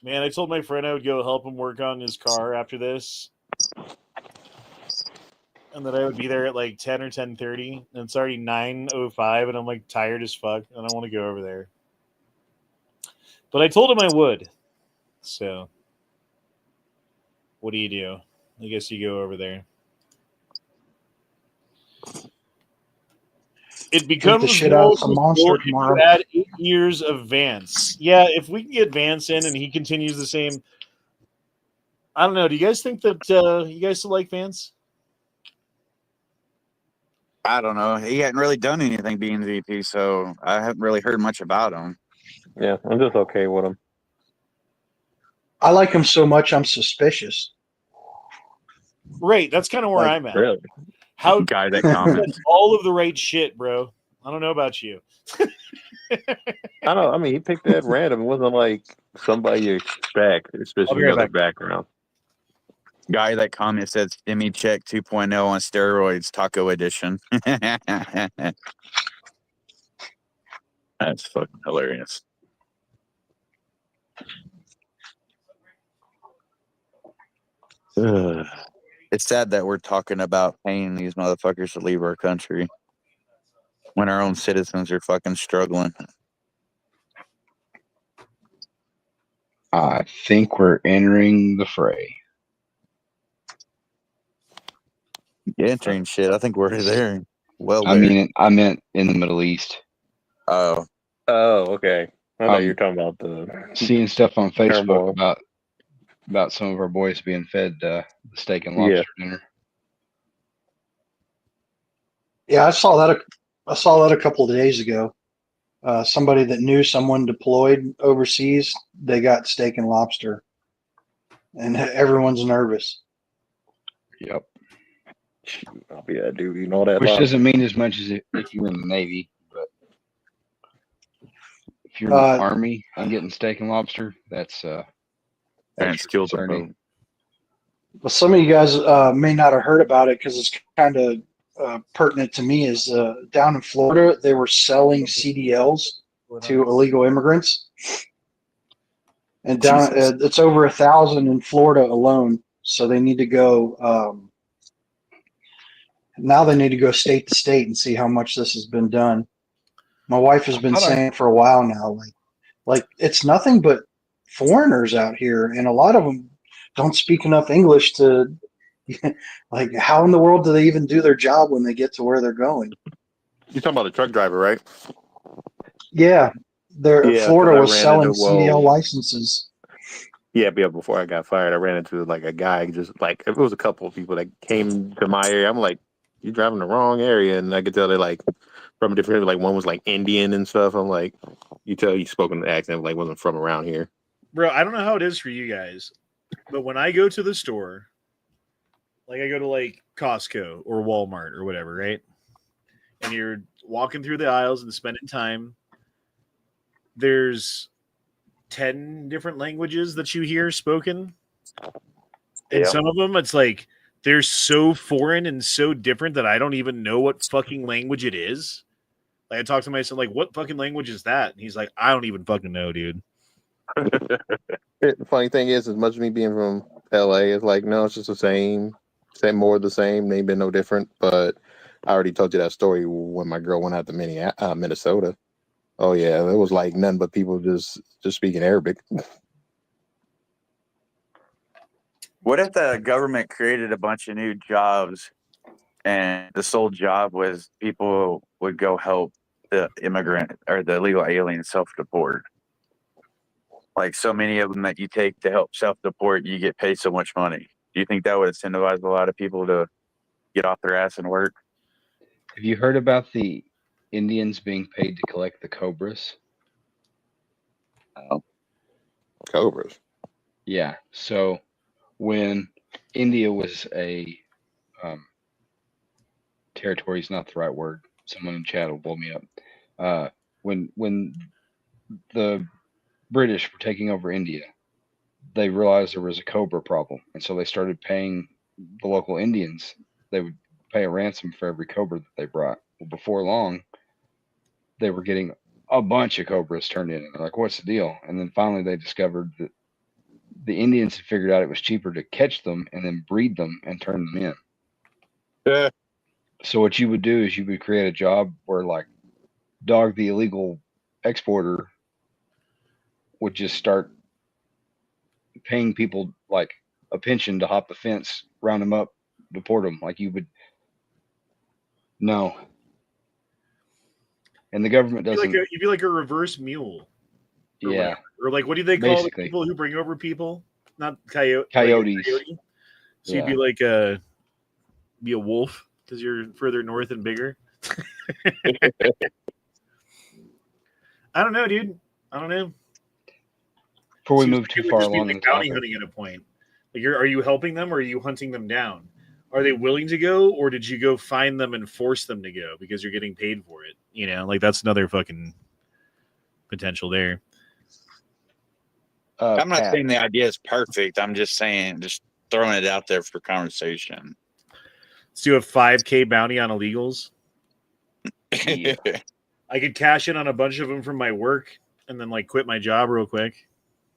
Man, I told my friend I would go help him work on his car after this, and that I would be there at like 10 or 10:30, and it's already 9:05, and I'm like tired as fuck, and I don't want to go over there. But I told him I would, so what do you do? I guess you go over there. It becomes the shit out of more some monster if you tomorrow. add 8 years of Vance. Yeah, if we can get Vance in and he continues the same. I don't know. Do you guys think that you guys still like Vance? I don't know. He hadn't really done anything being VP, so I haven't really heard much about him. Yeah, I'm just okay with him. I like him so much, I'm suspicious. Right. That's kind of where I'm at. Really? How Guy that said comments. all of the right shit, bro. I don't know about you. I don't. I mean, he picked that random. It wasn't like somebody you expect, I'll especially be you right know their back. background. Guy that comment said Stimmy Check 2.0 on steroids, Taco Edition. That's fucking hilarious. Ugh. It's sad that we're talking about paying these motherfuckers to leave our country when our own citizens are fucking struggling. I think we're entering the fray. Entering shit. I think we're there. Well, I meant in the Middle East. Oh, Oh, okay. I thought you were talking about the Seeing stuff on Facebook turmoil. about some of our boys being fed steak and lobster dinner. Yeah, I saw that. I saw that a couple of days ago. Somebody that knew someone deployed overseas, they got steak and lobster, and everyone's nervous. Yep. I'll be that dude. You know that. Which lobster. doesn't mean as much as if you're in the Navy, but if you're in the Army and getting steak and lobster, that's killed concerning. Well, some of you guys may not have heard about it because it's kind of pertinent to me. Is down in Florida, they were selling CDLs to illegal immigrants, and down it's over 1,000 in Florida alone. So they need to go. Now they need to go state to state and see how much this has been done. My wife has been saying for a while now, like it's nothing but foreigners out here, and a lot of them don't speak enough English to, like, how in the world do they even do their job when they get to where they're going? You're talking about the truck driver, right? Yeah, Florida was selling into, CDL licenses. Yeah, before I got fired, I ran into like a guy, just like it was a couple of people that came to my area. I'm like, you're driving the wrong area, and I could tell they're like from a different. Like one was like Indian and stuff. I'm like, you tell he spoke in the accent like wasn't from around here. Bro, I don't know how it is for you guys, but when I go to the store, like I go to like Costco or Walmart or whatever, right? And you're walking through the aisles and spending time, there's 10 different languages that you hear spoken. And some of them, it's like, they're so foreign and so different that I don't even know what fucking language it is. Like I talk to myself, like, what fucking language is that? And he's like, I don't even fucking know, dude. The funny thing is, as much as me being from LA, it's like, no, it's just the same more of the same. They ain't been no different. But I already told you that story when my girl went out to Minnesota. Oh yeah, it was like nothing but people just speaking Arabic. what if the government created a bunch of new jobs and the sole job was people would go help the immigrant or the illegal alien self-deport? Like so many of them that you take to help self-deport, you get paid so much money. Do you think that would incentivize a lot of people to get off their ass and work? Have you heard about the Indians being paid to collect the cobras? Cobras. Yeah. So when India was a territory is not the right word. Someone in chat will blow me up. When the British were taking over India, they realized there was a cobra problem, and so they started paying the local Indians. They would pay a ransom for every cobra that they brought. Well, before long, they were getting a bunch of cobras turned in, and they're like, "What's the deal?" And then finally, they discovered that the Indians had figured out it was cheaper to catch them and then breed them and turn them in. Yeah. So what you would do is you would create a job where, like, Dog, the illegal exporter, would just start paying people like a pension to hop the fence, round them up, deport them. Like you would. No. And the government doesn't. You'd be like a reverse mule. Or Yeah. whatever. Or like, what do they call Basically. the people who bring over people? Not coyotes. Coyotes. Coyote. So Yeah. you'd be a wolf because you're further north and bigger. I don't know, dude. I don't know. Before we Seems move like too it would far just be along like in the bounty topic, hunting at a point. Like, are you helping them or are you hunting them down? Are they willing to go, or did you go find them and force them to go because you're getting paid for it? You know, like that's another fucking potential there. I'm not Pat, saying the idea is perfect. I'm just saying, just throwing it out there for conversation. Let's do a 5K bounty on illegals. Yeah. I could cash in on a bunch of them from my work and then like quit my job real quick.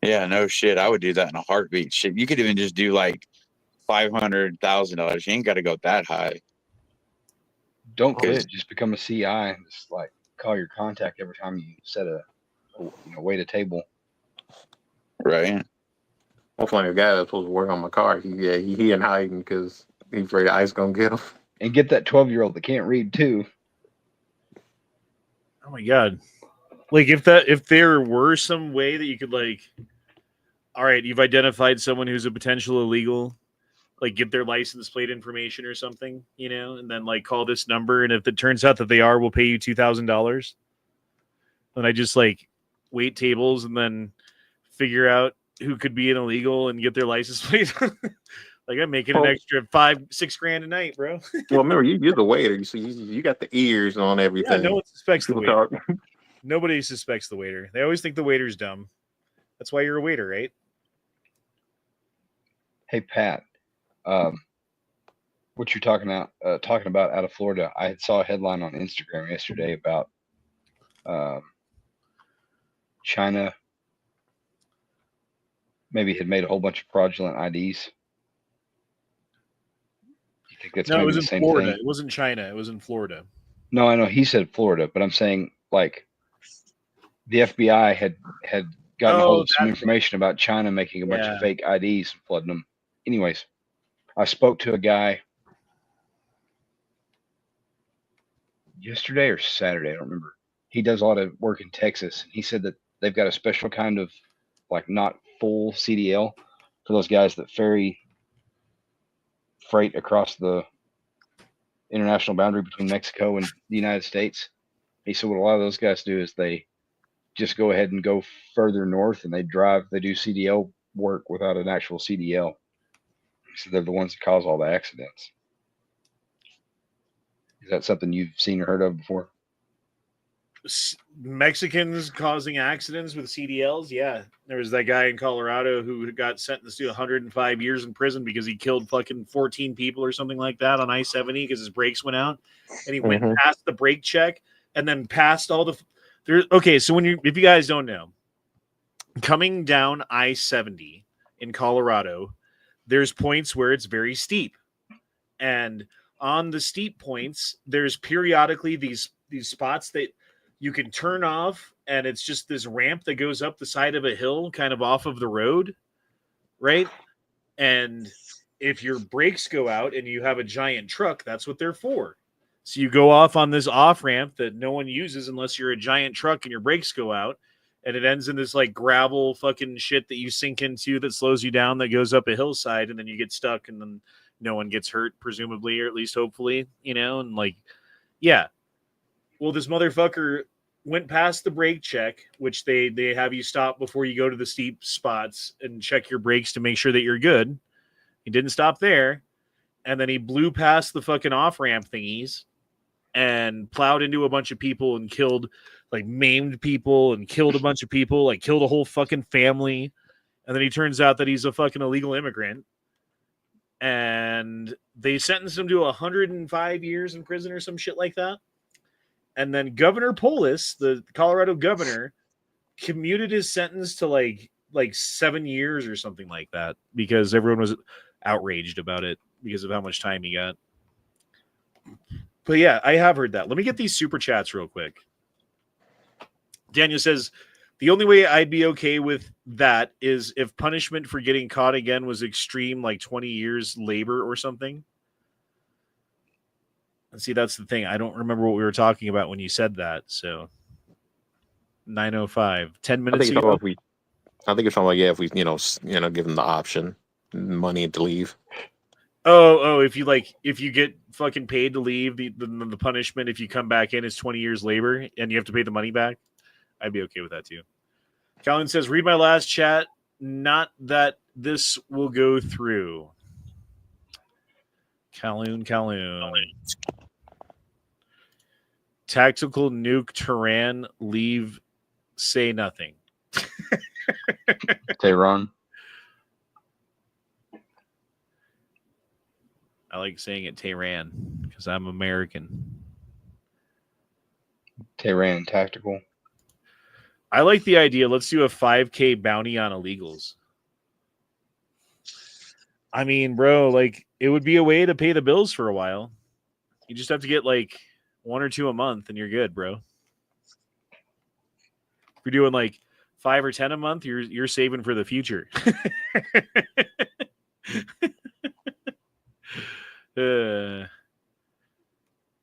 Yeah, no shit. I would do that in a heartbeat. Shit, you could even just do like $500,000. You ain't got to go that high. Don't Because- quit. Just become a CI and just like call your contact every time you set a wait a table. I Right. find a guy that's supposed to work on my car. He in hiding because he's afraid the ice gonna get him. And get that 12-year-old that can't read too. Oh my god. Like if there were some way that you could like, all right, you've identified someone who's a potential illegal, like get their license plate information or something, you know, and then like call this number, and if it turns out that they are, we'll pay you $2,000. Then I just like wait tables and then figure out who could be an illegal and get their license plate. Like I'm making an extra $5-6 grand a night, bro. Well, remember you're the waiter. You got the ears on everything. Yeah, no one suspects the People waiter. talk. Nobody suspects the waiter. They always think the waiter's dumb. That's why you're a waiter, right? Hey Pat, what you're talking about out of Florida? I saw a headline on Instagram yesterday about China maybe had made a whole bunch of fraudulent IDs. You think that's No, it maybe was the in same Florida. thing? It wasn't China. It was in Florida. No, I know he said Florida, but I'm saying like the FBI had gotten a hold of some information about China making a bunch of fake IDs and flooding them. Anyways, I spoke to a guy yesterday or Saturday, I don't remember. He does a lot of work in Texas, and he said that they've got a special kind of like not full CDL for those guys that ferry freight across the international boundary between Mexico and the United States. He said what a lot of those guys do is they just go ahead and go further north and they do CDL work without an actual CDL. So they're the ones that cause all the accidents. Is that something you've seen or heard of before? Mexicans causing accidents with CDLs? Yeah. There was that guy in Colorado who got sentenced to 105 years in prison because he killed fucking 14 people or something like that on I-70 because his brakes went out. And he went past the brake check and then passed all the... Okay, so if you guys don't know, coming down I-70 in Colorado, there's points where it's very steep. And on the steep points, there's periodically these spots that you can turn off, and it's just this ramp that goes up the side of a hill, kind of off of the road, right? And if your brakes go out and you have a giant truck, that's what they're for. So you go off on this off ramp that no one uses unless you're a giant truck and your brakes go out, and it ends in this like gravel fucking shit that you sink into that slows you down, that goes up a hillside, and then you get stuck, and then no one gets hurt, presumably, or at least hopefully, you know, and like, yeah. Well, this motherfucker went past the brake check, which they have you stop before you go to the steep spots and check your brakes to make sure that you're good. He didn't stop there. And then he blew past the fucking off-ramp thingies and plowed into a bunch of people and killed like maimed people and killed a bunch of people, like killed a whole fucking family. And then he turns out that he's a fucking illegal immigrant. And they sentenced him to 105 years in prison or some shit like that. And then Governor Polis, the Colorado governor, commuted his sentence to like 7 years or something like that because everyone was outraged about it because of how much time he got. But yeah, I have heard that. Let me get these super chats real quick. Daniel says, the only way I'd be okay with that is if punishment for getting caught again was extreme, like 20 years labor or something. And see, that's the thing. I don't remember what we were talking about when you said that. So 9:05, 10 minutes ago. I think it's talking about, if we, give them the option, money to leave. Oh, if you get fucking paid to leave, the punishment, if you come back in, is 20 years labor and you have to pay the money back. I'd be okay with that too. Colin says, read my last chat. Not that this will go through. Kaloon. Tactical nuke Tehran, leave, say nothing. Tehran. I like saying it Tehran because I'm American. Tehran tactical. I like the idea. Let's do a 5K bounty on illegals. I mean, bro, like it would be a way to pay the bills for a while. You just have to get like 1 or 2 a month and you're good, bro. If you're doing like 5 or 10 a month, you're saving for the future.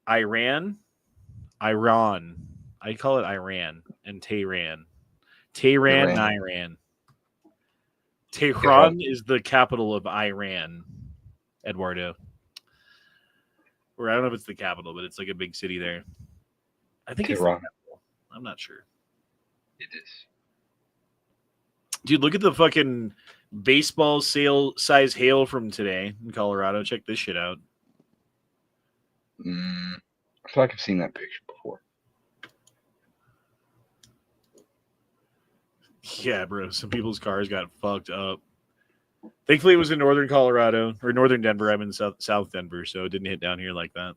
Iran. I call it Iran and Tehran. Tehran, Iran. Tehran is the capital of Iran, Eduardo. Or I don't know if it's the capital, but it's like a big city there. I think Tehran. It's the capital. I'm not sure. It is. Dude, look at the fucking baseball size hail from today in Colorado. Check this shit out. I feel like I've seen that picture before. Yeah, bro. Some people's cars got fucked up. Thankfully, it was in northern Colorado or northern Denver. I'm in South Denver, so it didn't hit down here like that.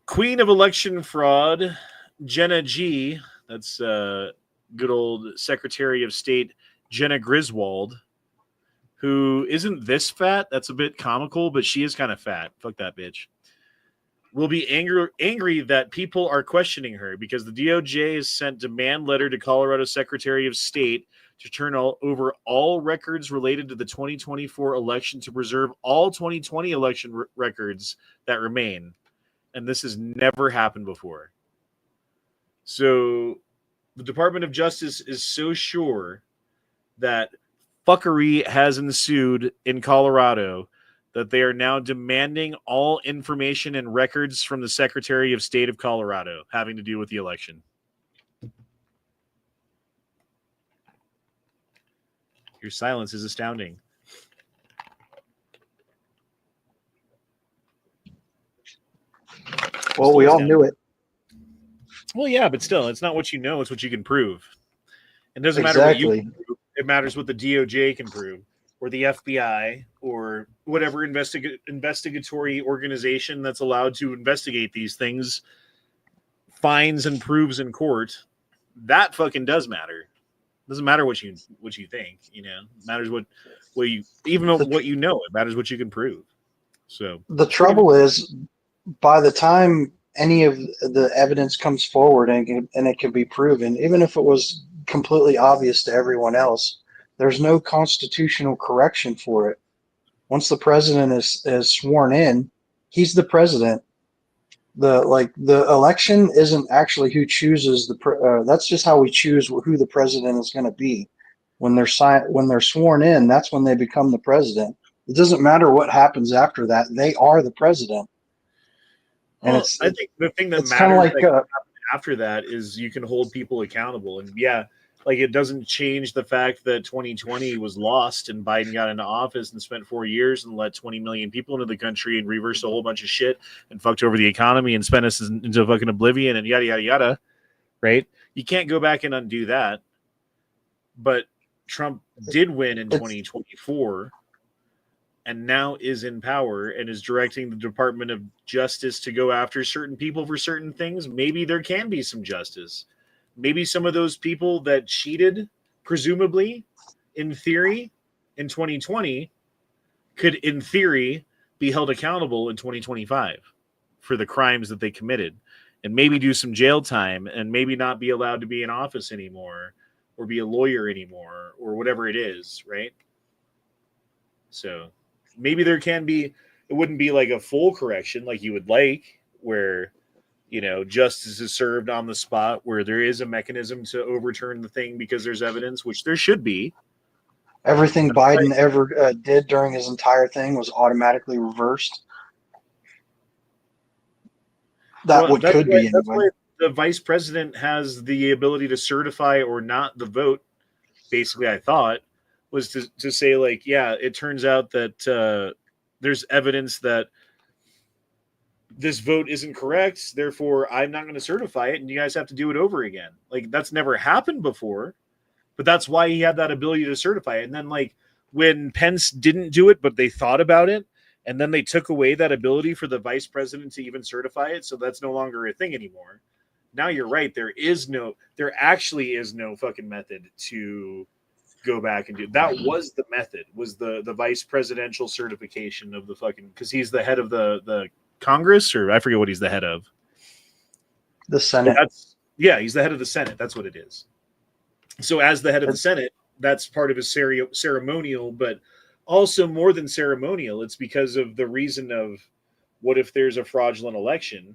Queen of election fraud, Jenna G. That's good old Secretary of State Jenna Griswold, who isn't this fat. That's a bit comical, but she is kind of fat. Fuck that bitch. Will be angry that people are questioning her because the DOJ has sent demand letter to Colorado Secretary of State to turn over all records related to the 2024 election to preserve all 2020 election records that remain. And this has never happened before. So the Department of Justice is so sure that fuckery has ensued in Colorado that they are now demanding all information and records from the Secretary of State of Colorado having to do with the election. Your silence is astounding. Well, we all knew it. Well, yeah, but still, it's not what you know, it's what you can prove. It doesn't matter what you can prove. It matters what the DOJ can prove, or the FBI, or whatever investigatory organization that's allowed to investigate these things finds and proves in court. That fucking does matter. It doesn't matter what you think, you know. It matters what you, even what you know, it matters what you can prove. So the trouble is, by the time any of the evidence comes forward and it can be proven, even if it was completely obvious to everyone else, there's no constitutional correction for it. Once the president is sworn in, he's the president. The election isn't actually who chooses that's just how we choose who the president is going to be. When they're sworn in, that's when they become the president. It doesn't matter what happens after that; they are the president. And well, I think the thing that matters after that is you can hold people accountable. And yeah, Like, it doesn't change the fact that 2020 was lost and Biden got into office and spent 4 years and let 20 million people into the country and reversed a whole bunch of shit and fucked over the economy and spent us into fucking oblivion and yada, yada, yada, right? You can't go back and undo that. But Trump did win in 2024 and now is in power and is directing the Department of Justice to go after certain people for certain things. Maybe there can be some justice. Maybe some of those people that cheated, presumably, in theory, in 2020, could, in theory, be held accountable in 2025 for the crimes that they committed, and maybe do some jail time, and maybe not be allowed to be in office anymore, or be a lawyer anymore, or whatever it is, right? So maybe there can be, it wouldn't be like a full correction like you would like, where justice is served on the spot, where there is a mechanism to overturn the thing because there's evidence, which there should be. Everything Biden ever did during his entire thing was automatically reversed. Could be anyway. That's why the vice president has the ability to certify or not the vote. Basically, I thought was to say, like, yeah, it turns out that there's evidence that this vote isn't correct, therefore I'm not going to certify it, and you guys have to do it over again. Like, that's never happened before, but that's why he had that ability to certify it. And then, like, when Pence didn't do it, but they thought about it, and then they took away that ability for the vice president to even certify it, so that's no longer a thing anymore. Now you're right, there actually is no fucking method to go back and do that. Was the method, was the vice presidential certification of the fucking, because he's the head of the Congress, or I forget what he's the head of. The Senate. He's the head of the Senate. That's what it is. So as the head of the Senate, that's part of his ceremonial, but also more than ceremonial, it's because of the reason of, what if there's a fraudulent election?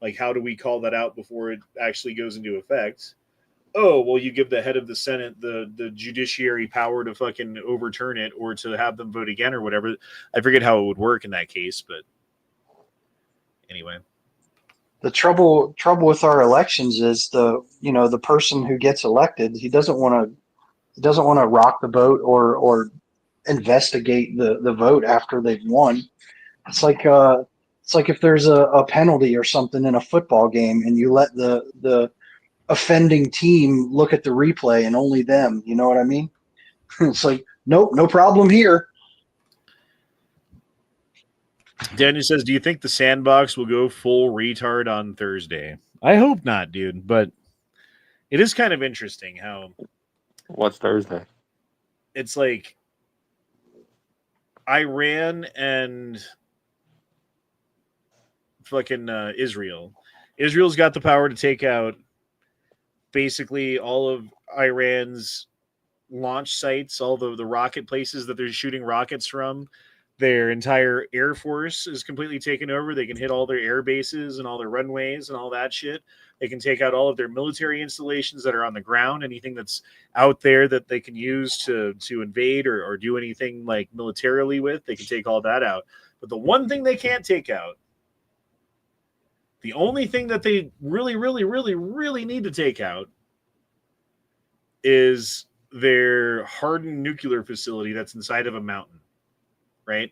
Like, how do we call that out before it actually goes into effect? Oh, well, you give the head of the Senate the judiciary power to fucking overturn it, or to have them vote again, or whatever. I forget how it would work in that case, but anyway. The trouble with our elections is the person who gets elected, he doesn't want to rock the boat or investigate the vote after they've won. It's like if there's a penalty or something in a football game, and you let the offending team look at the replay and only them. You know what I mean? It's like, nope, no problem here. Daniel says, do you think the sandbox will go full retard on Thursday? I hope not, dude, but it is kind of interesting how... What's Thursday? It's like Iran and fucking Israel. Israel's got the power to take out basically all of Iran's launch sites, all the rocket places that they're shooting rockets from. Their entire air force is completely taken over. They can hit all their air bases and all their runways and all that shit. They can take out all of their military installations that are on the ground, anything that's out there that they can use to invade or do anything like militarily with. They can take all that out. But the one thing they can't take out, the only thing that they really, really, really, really need to take out, is their hardened nuclear facility that's inside of a mountain. Right?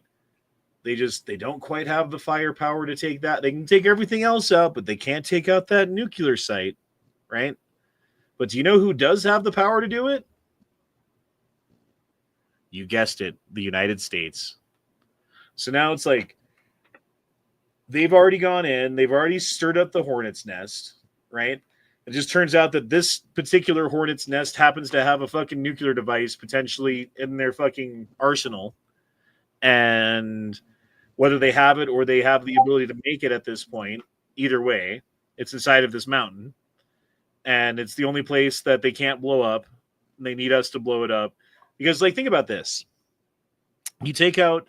They don't quite have the firepower to take that. They can take everything else out, but they can't take out that nuclear site, right? But do you know who does have the power to do it? You guessed it, the United States. So now it's like, they've already gone in, they've already stirred up the hornet's nest, right? It just turns out that this particular hornet's nest happens to have a fucking nuclear device potentially in their fucking arsenal. And whether they have it or they have the ability to make it at this point, either way, it's inside of this mountain. And it's the only place that they can't blow up. And they need us to blow it up. Because, like, think about this. You take out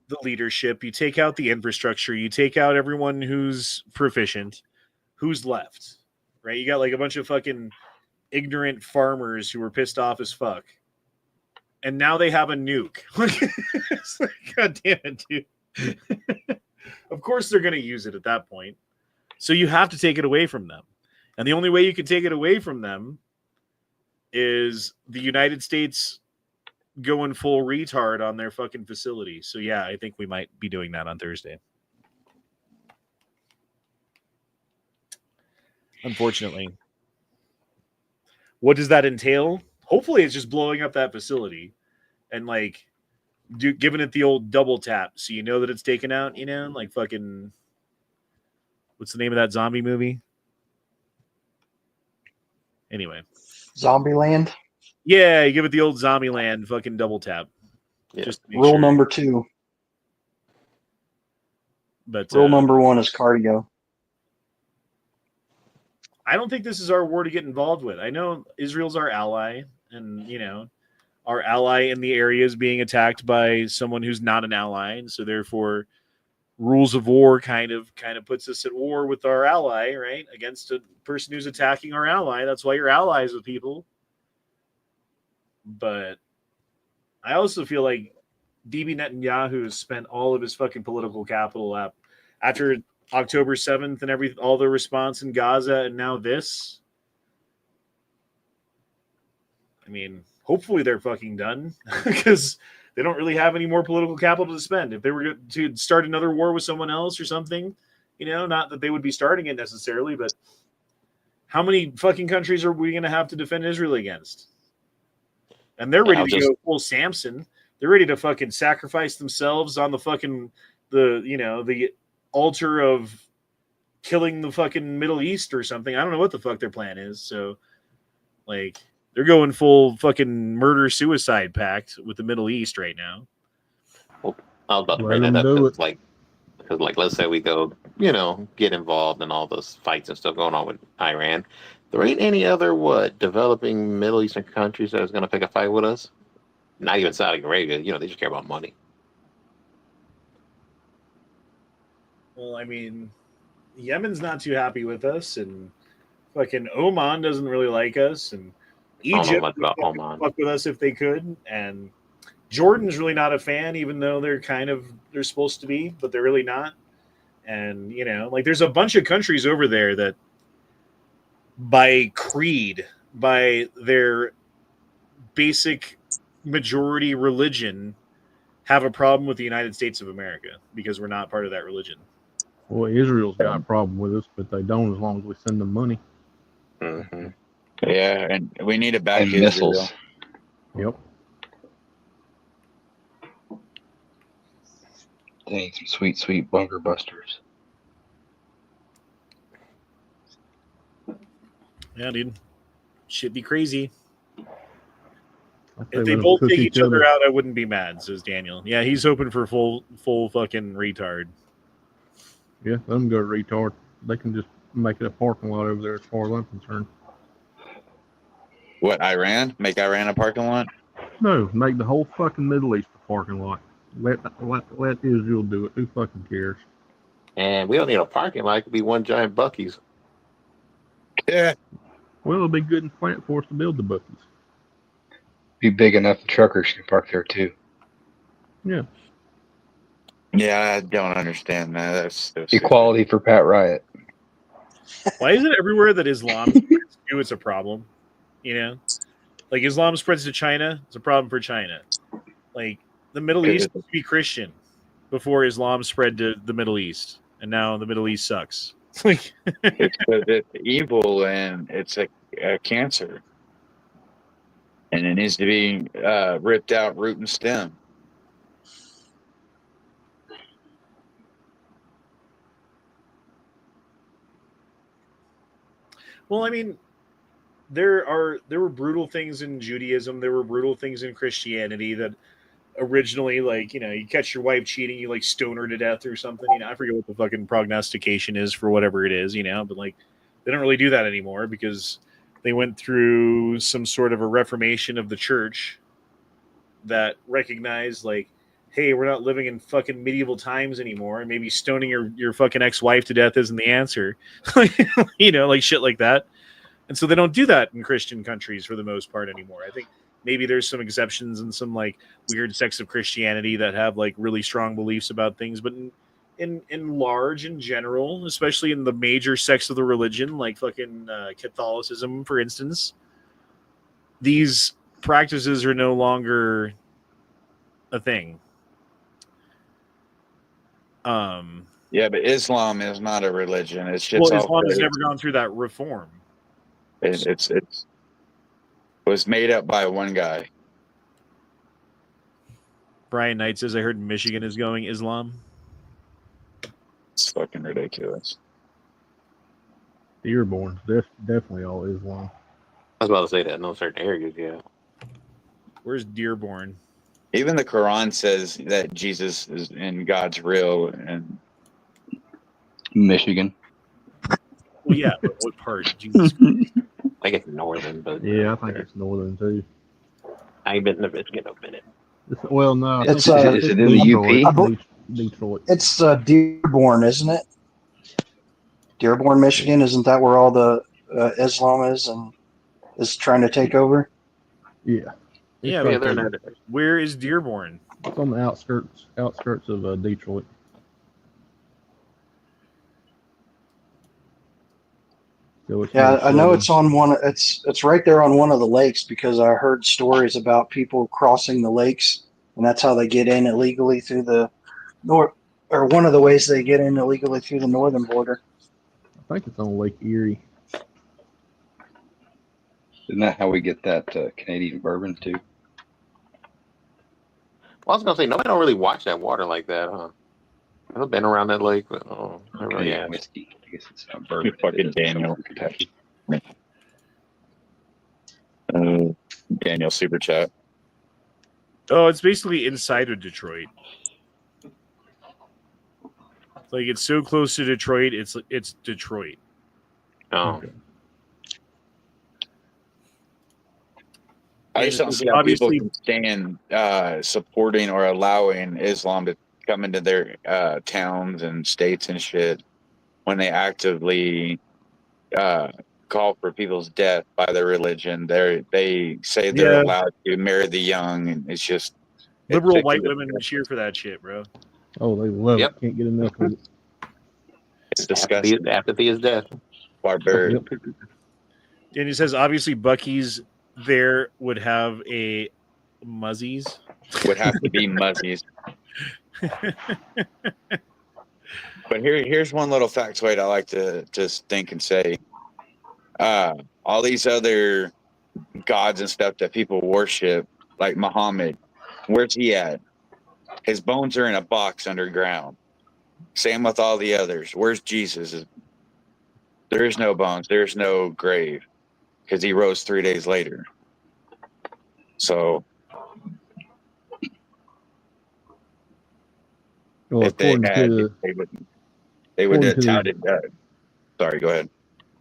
the leadership, you take out the infrastructure, you take out everyone who's proficient, who's left, right? You got, like, a bunch of fucking ignorant farmers who were pissed off as fuck. And now they have a nuke. It's like, God damn it, dude. Of course they're going to use it at that point. So you have to take it away from them. And the only way you can take it away from them is the United States going full retard on their fucking facility. So yeah, I think we might be doing that on Thursday. Unfortunately. What does that entail? Hopefully it's just blowing up that facility and like giving it the old double tap so you know that it's taken out, you know, like fucking what's the name of that zombie movie? Anyway. Zombieland. Yeah, you give it the old Zombieland fucking double tap. Yeah. Just to make Rule sure. number 2. But Rule number 1 is cardio. I don't think this is our war to get involved with. I know Israel's our ally, and you know, our ally in the area is being attacked by someone who's not an ally, and so therefore, rules of war kind of puts us at war with our ally, right? Against a person who's attacking our ally. That's why you're allies with people. But I also feel like Bibi Netanyahu has spent all of his fucking political capital after October 7th and all the response in Gaza and now this. I mean, hopefully they're fucking done because they don't really have any more political capital to spend. If they were to start another war with someone else or something, you know, not that they would be starting it necessarily, but how many fucking countries are we going to have to defend Israel against? And they're ready to go full Samson. They're ready to fucking sacrifice themselves on the fucking, the altar of killing the fucking Middle East or something. I don't know what the fuck their plan is. So, like, they're going full fucking murder-suicide pact with the Middle East right now. Well, I was about to bring that up because, let's say we go, you know, get involved in all those fights and stuff going on with Iran. There ain't any other developing Middle Eastern countries that is going to pick a fight with us. Not even Saudi Arabia. You know, they just care about money. Well, I mean, Yemen's not too happy with us, and fucking Oman doesn't really like us, and Egypt would fuck with us if they could, and Jordan's really not a fan, even though they're supposed to be, but they're really not. And you know, like there's a bunch of countries over there that, by creed, by their basic majority religion, have a problem with the United States of America because we're not part of that religion. Well, Israel's got a problem with us, but they don't as long as we send them money. Mm-hmm. Yeah, and we need to back And Israel. missiles. Yep. Dang, some sweet, sweet bunker busters. Yeah, dude. Shit be crazy. If They both take each other out, I wouldn't be mad, says Daniel. Yeah, he's hoping for full fucking retard. Yeah, let them go retard. They can just make it a parking lot over there as far as I'm concerned. What, Iran? Make Iran a parking lot? No, make the whole fucking Middle East a parking lot. Let Israel do it. Who fucking cares? And we don't need a parking lot. It could be one giant Buc-ee's. Yeah. Well, it'll be good and plant for us to build the Buc-ee's. Be big enough the truckers can park there too. Yeah. Yeah, I don't understand that. That's Equality for Pat Riot. Why is it everywhere that Islam spreads to, it's a problem? You know? Like Islam spreads to China, it's a problem for China. Like the Middle East used to be Christian before Islam spread to the Middle East, and now the Middle East sucks. it's evil and it's a cancer. And it needs to be ripped out root and stem. Well, I mean, there were brutal things in Judaism, there were brutal things in Christianity that originally, like, you know, you catch your wife cheating, you like stone her to death or something. You know, I forget what the fucking prognostication is for whatever it is, you know, but like they don't really do that anymore because they went through some sort of a reformation of the church that recognized, like, hey, we're not living in fucking medieval times anymore, and maybe stoning your fucking ex-wife to death isn't the answer. You know, like shit like that. And so they don't do that in Christian countries for the most part anymore. I think maybe there's some exceptions and some like weird sects of Christianity that have like really strong beliefs about things, but in large, in general, especially in the major sects of the religion, like fucking Catholicism, for instance, these practices are no longer a thing. Yeah, but Islam is not a religion. It's just Well, all Islam has never gone through that reform. it was made up by one guy. Brian Knight says, I heard Michigan is going Islam. It's fucking ridiculous. Dearborn's definitely all Islam. I was about to say that in no certain areas, yeah. Where's Dearborn? Even the Quran says that Jesus is in God's real, and Michigan. Well, yeah, but what part? Jesus. I guess northern, but Yeah, I think it's northern too. I ain't been to Michigan in a minute. Well, no, I It's, think is it in the Detroit. UP? Detroit. It's Dearborn, isn't it? Dearborn, Michigan. Isn't that where all the Islam is and is trying to take over? Yeah. Yeah, right Yeah, they're there. not. Where is Dearborn? It's on the outskirts of Detroit. So it's Yeah, more I know southern. it's on one. It's right there on one of the lakes because I heard stories about people crossing the lakes, and that's how they get in illegally through the north, or one of the ways they get in illegally through the northern border. I think it's on Lake Erie. Isn't that how we get that Canadian bourbon too? Well, I was gonna say nobody don't really watch that water like that, huh? I've been around that lake, but I really Canadian have. whiskey. I guess it's not bourbon. fucking It is Daniel. from Kentucky. Daniel super chat. Oh, it's basically inside of Detroit. Like it's so close to Detroit, it's Detroit. Oh, Okay. I just don't see how people Obviously- can stand supporting or allowing Islam to come into their towns and states and shit when they actively call for people's death by their religion. They say they're Yeah. allowed to marry the young, and it's just Liberal it's white ridiculous. women cheer for that shit, bro. Oh, they love Yep. it. Can't get enough of it. It's disgusting. apathy is death. Barbaric. Yep. And he says obviously Bucky's there would have a Muzzies. Would have to be muzzies. But here's one little factoid I like to just think and say. All these other gods and stuff that people worship, like Muhammad, where's he at? His bones are in a box underground. Same with all the others. Where's Jesus? There is no bones. There's no grave because he rose 3 days later. So Well, if they according had, to they would according have to the- touted that. Sorry, go ahead.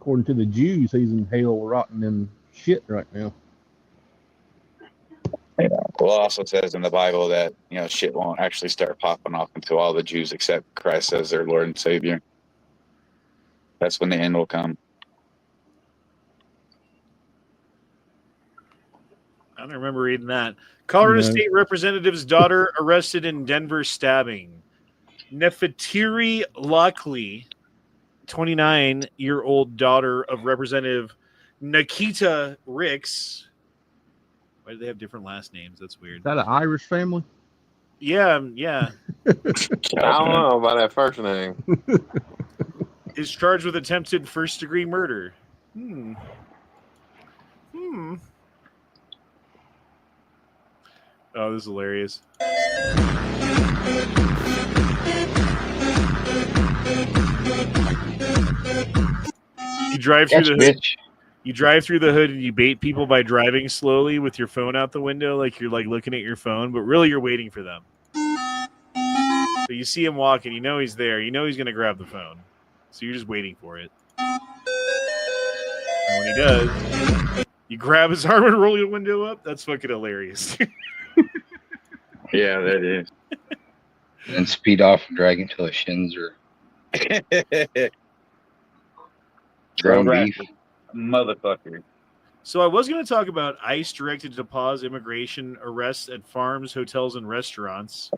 according to the Jews, he's in hell rotting in shit right now. Yeah. Well, it also says in the Bible that shit won't actually start popping off until all the Jews accept Christ as their Lord and Savior. That's when the end will come. I don't remember reading that. Colorado No. State Representative's daughter arrested in Denver stabbing. Nefertiti Lockley, 29-year-old daughter of Representative Nikita Ricks. Why do they have different last names? That's weird. Is that an Irish family? Yeah. I don't know about that first name. Is charged with attempted first-degree murder. Oh, this is hilarious. You drive through Catch, the hood. bitch. You drive through the hood and you bait people by driving slowly with your phone out the window, like you're like looking at your phone, but really you're waiting for them. So you see him walking, you know he's there, you know he's gonna grab the phone, so you're just waiting for it. And when he does, you grab his arm and roll your window up. That's fucking hilarious. Yeah, that is. And speed off and drag him till his shins are ground beef. Motherfucker. So I was going to talk about ICE directed to pause immigration arrests at farms, hotels, and restaurants.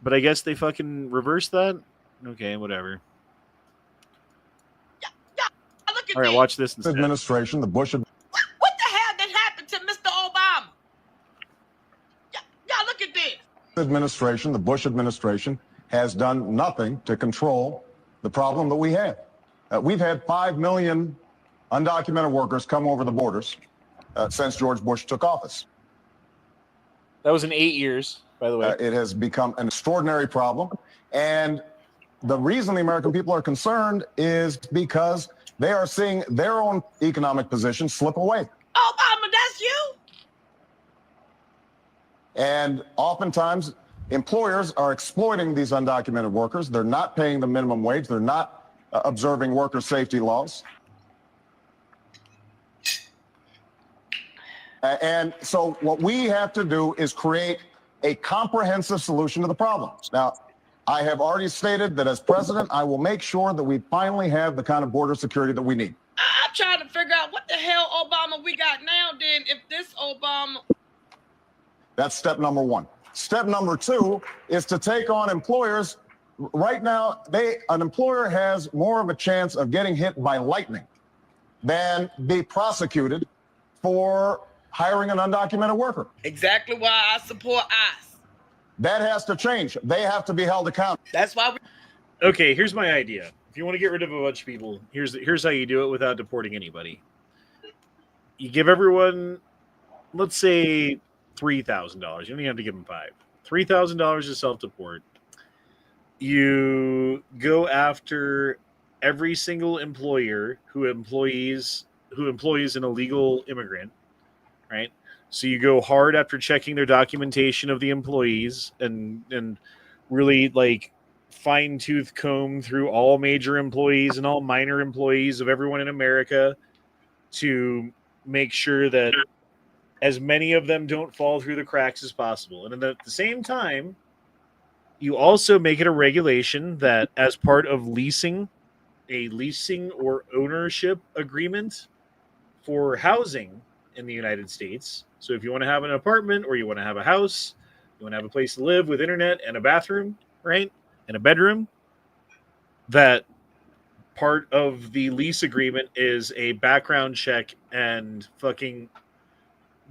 But I guess they fucking reversed that? Okay, whatever. All right, watch this instead. Administration, the Bush What the administration, the Bush administration, has done nothing to control the problem that we have. We've had 5 million undocumented workers come over the borders since George Bush took office. That was in 8 years, by the way. It has become an extraordinary problem. And the reason the American people are concerned is because they are seeing their own economic position slip away. Obama, that's you? And oftentimes, employers are exploiting these undocumented workers. They're not paying the minimum wage. They're not observing worker safety laws. And so what we have to do is create a comprehensive solution to the problem. Now, I have already stated that as president, I will make sure that we finally have the kind of border security that we need. I'm trying to figure out what the hell Obama we got now then if this Obama... That's step number one. Step number two is to take on employers. Right now, an employer has more of a chance of getting hit by lightning than be prosecuted for hiring an undocumented worker. Exactly why I support ICE. That has to change. They have to be held accountable. That's why we... Okay, here's my idea. If you want to get rid of a bunch of people, here's how you do it without deporting anybody. You give everyone, let's say, $3,000. You don't even have to give them $5,000. $3,000 to self-deport. You go after every single employer who employs an illegal immigrant, right? So you go hard after checking their documentation of the employees and really like fine-tooth comb through all major employees and all minor employees of everyone in America to make sure that as many of them don't fall through the cracks as possible. And at the same time, you also make it a regulation that as part of leasing or ownership agreement for housing in the United States. So if you want to have an apartment or you want to have a house, you want to have a place to live with internet and a bathroom, right? And a bedroom, that part of the lease agreement is a background check and fucking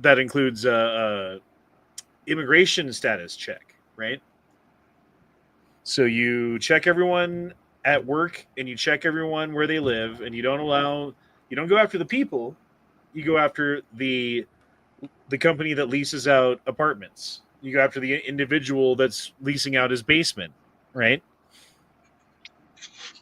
that includes a immigration status check, right? So you check everyone at work and you check everyone where they live, and you don't go after the people, you go after the company that leases out apartments. You go after the individual that's leasing out his basement, right?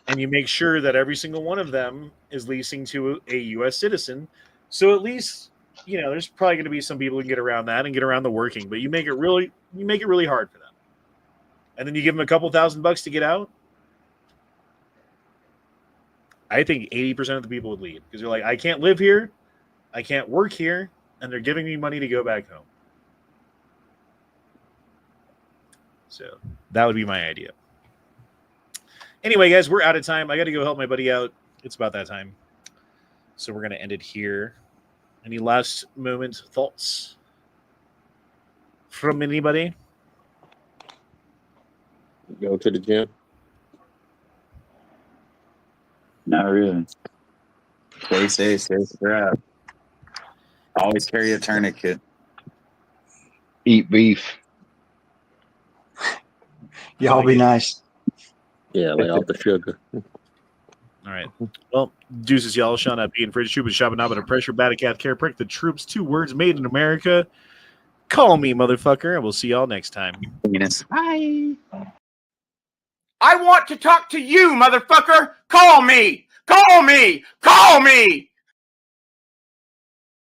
And you make sure that every single one of them is leasing to a U.S. citizen. So at least, there's probably going to be some people who can get around that and get around the working, but you make it really hard for them. And then you give them a couple $1,000 to get out. I think 80% of the people would leave because they're like, I can't live here, I can't work here, and they're giving me money to go back home. So that would be my idea. Anyway, guys, we're out of time. I got to go help my buddy out. It's about that time. So we're going to end it here. Any last moment thoughts from anybody? Go to the gym. Not really. Stay safe, stay strapped. Always carry a tourniquet. Eat beef. Y'all be nice. Yeah, lay off the sugar. All right. Well, deuces, y'all. Sean at being Fridge Troop, shopping out, but a pressure, Batacath, care, prick the troops. 2 words made in America. Call me, motherfucker, and we'll see y'all next time. Bye. I want to talk to you, motherfucker. Call me. Call me. Call me.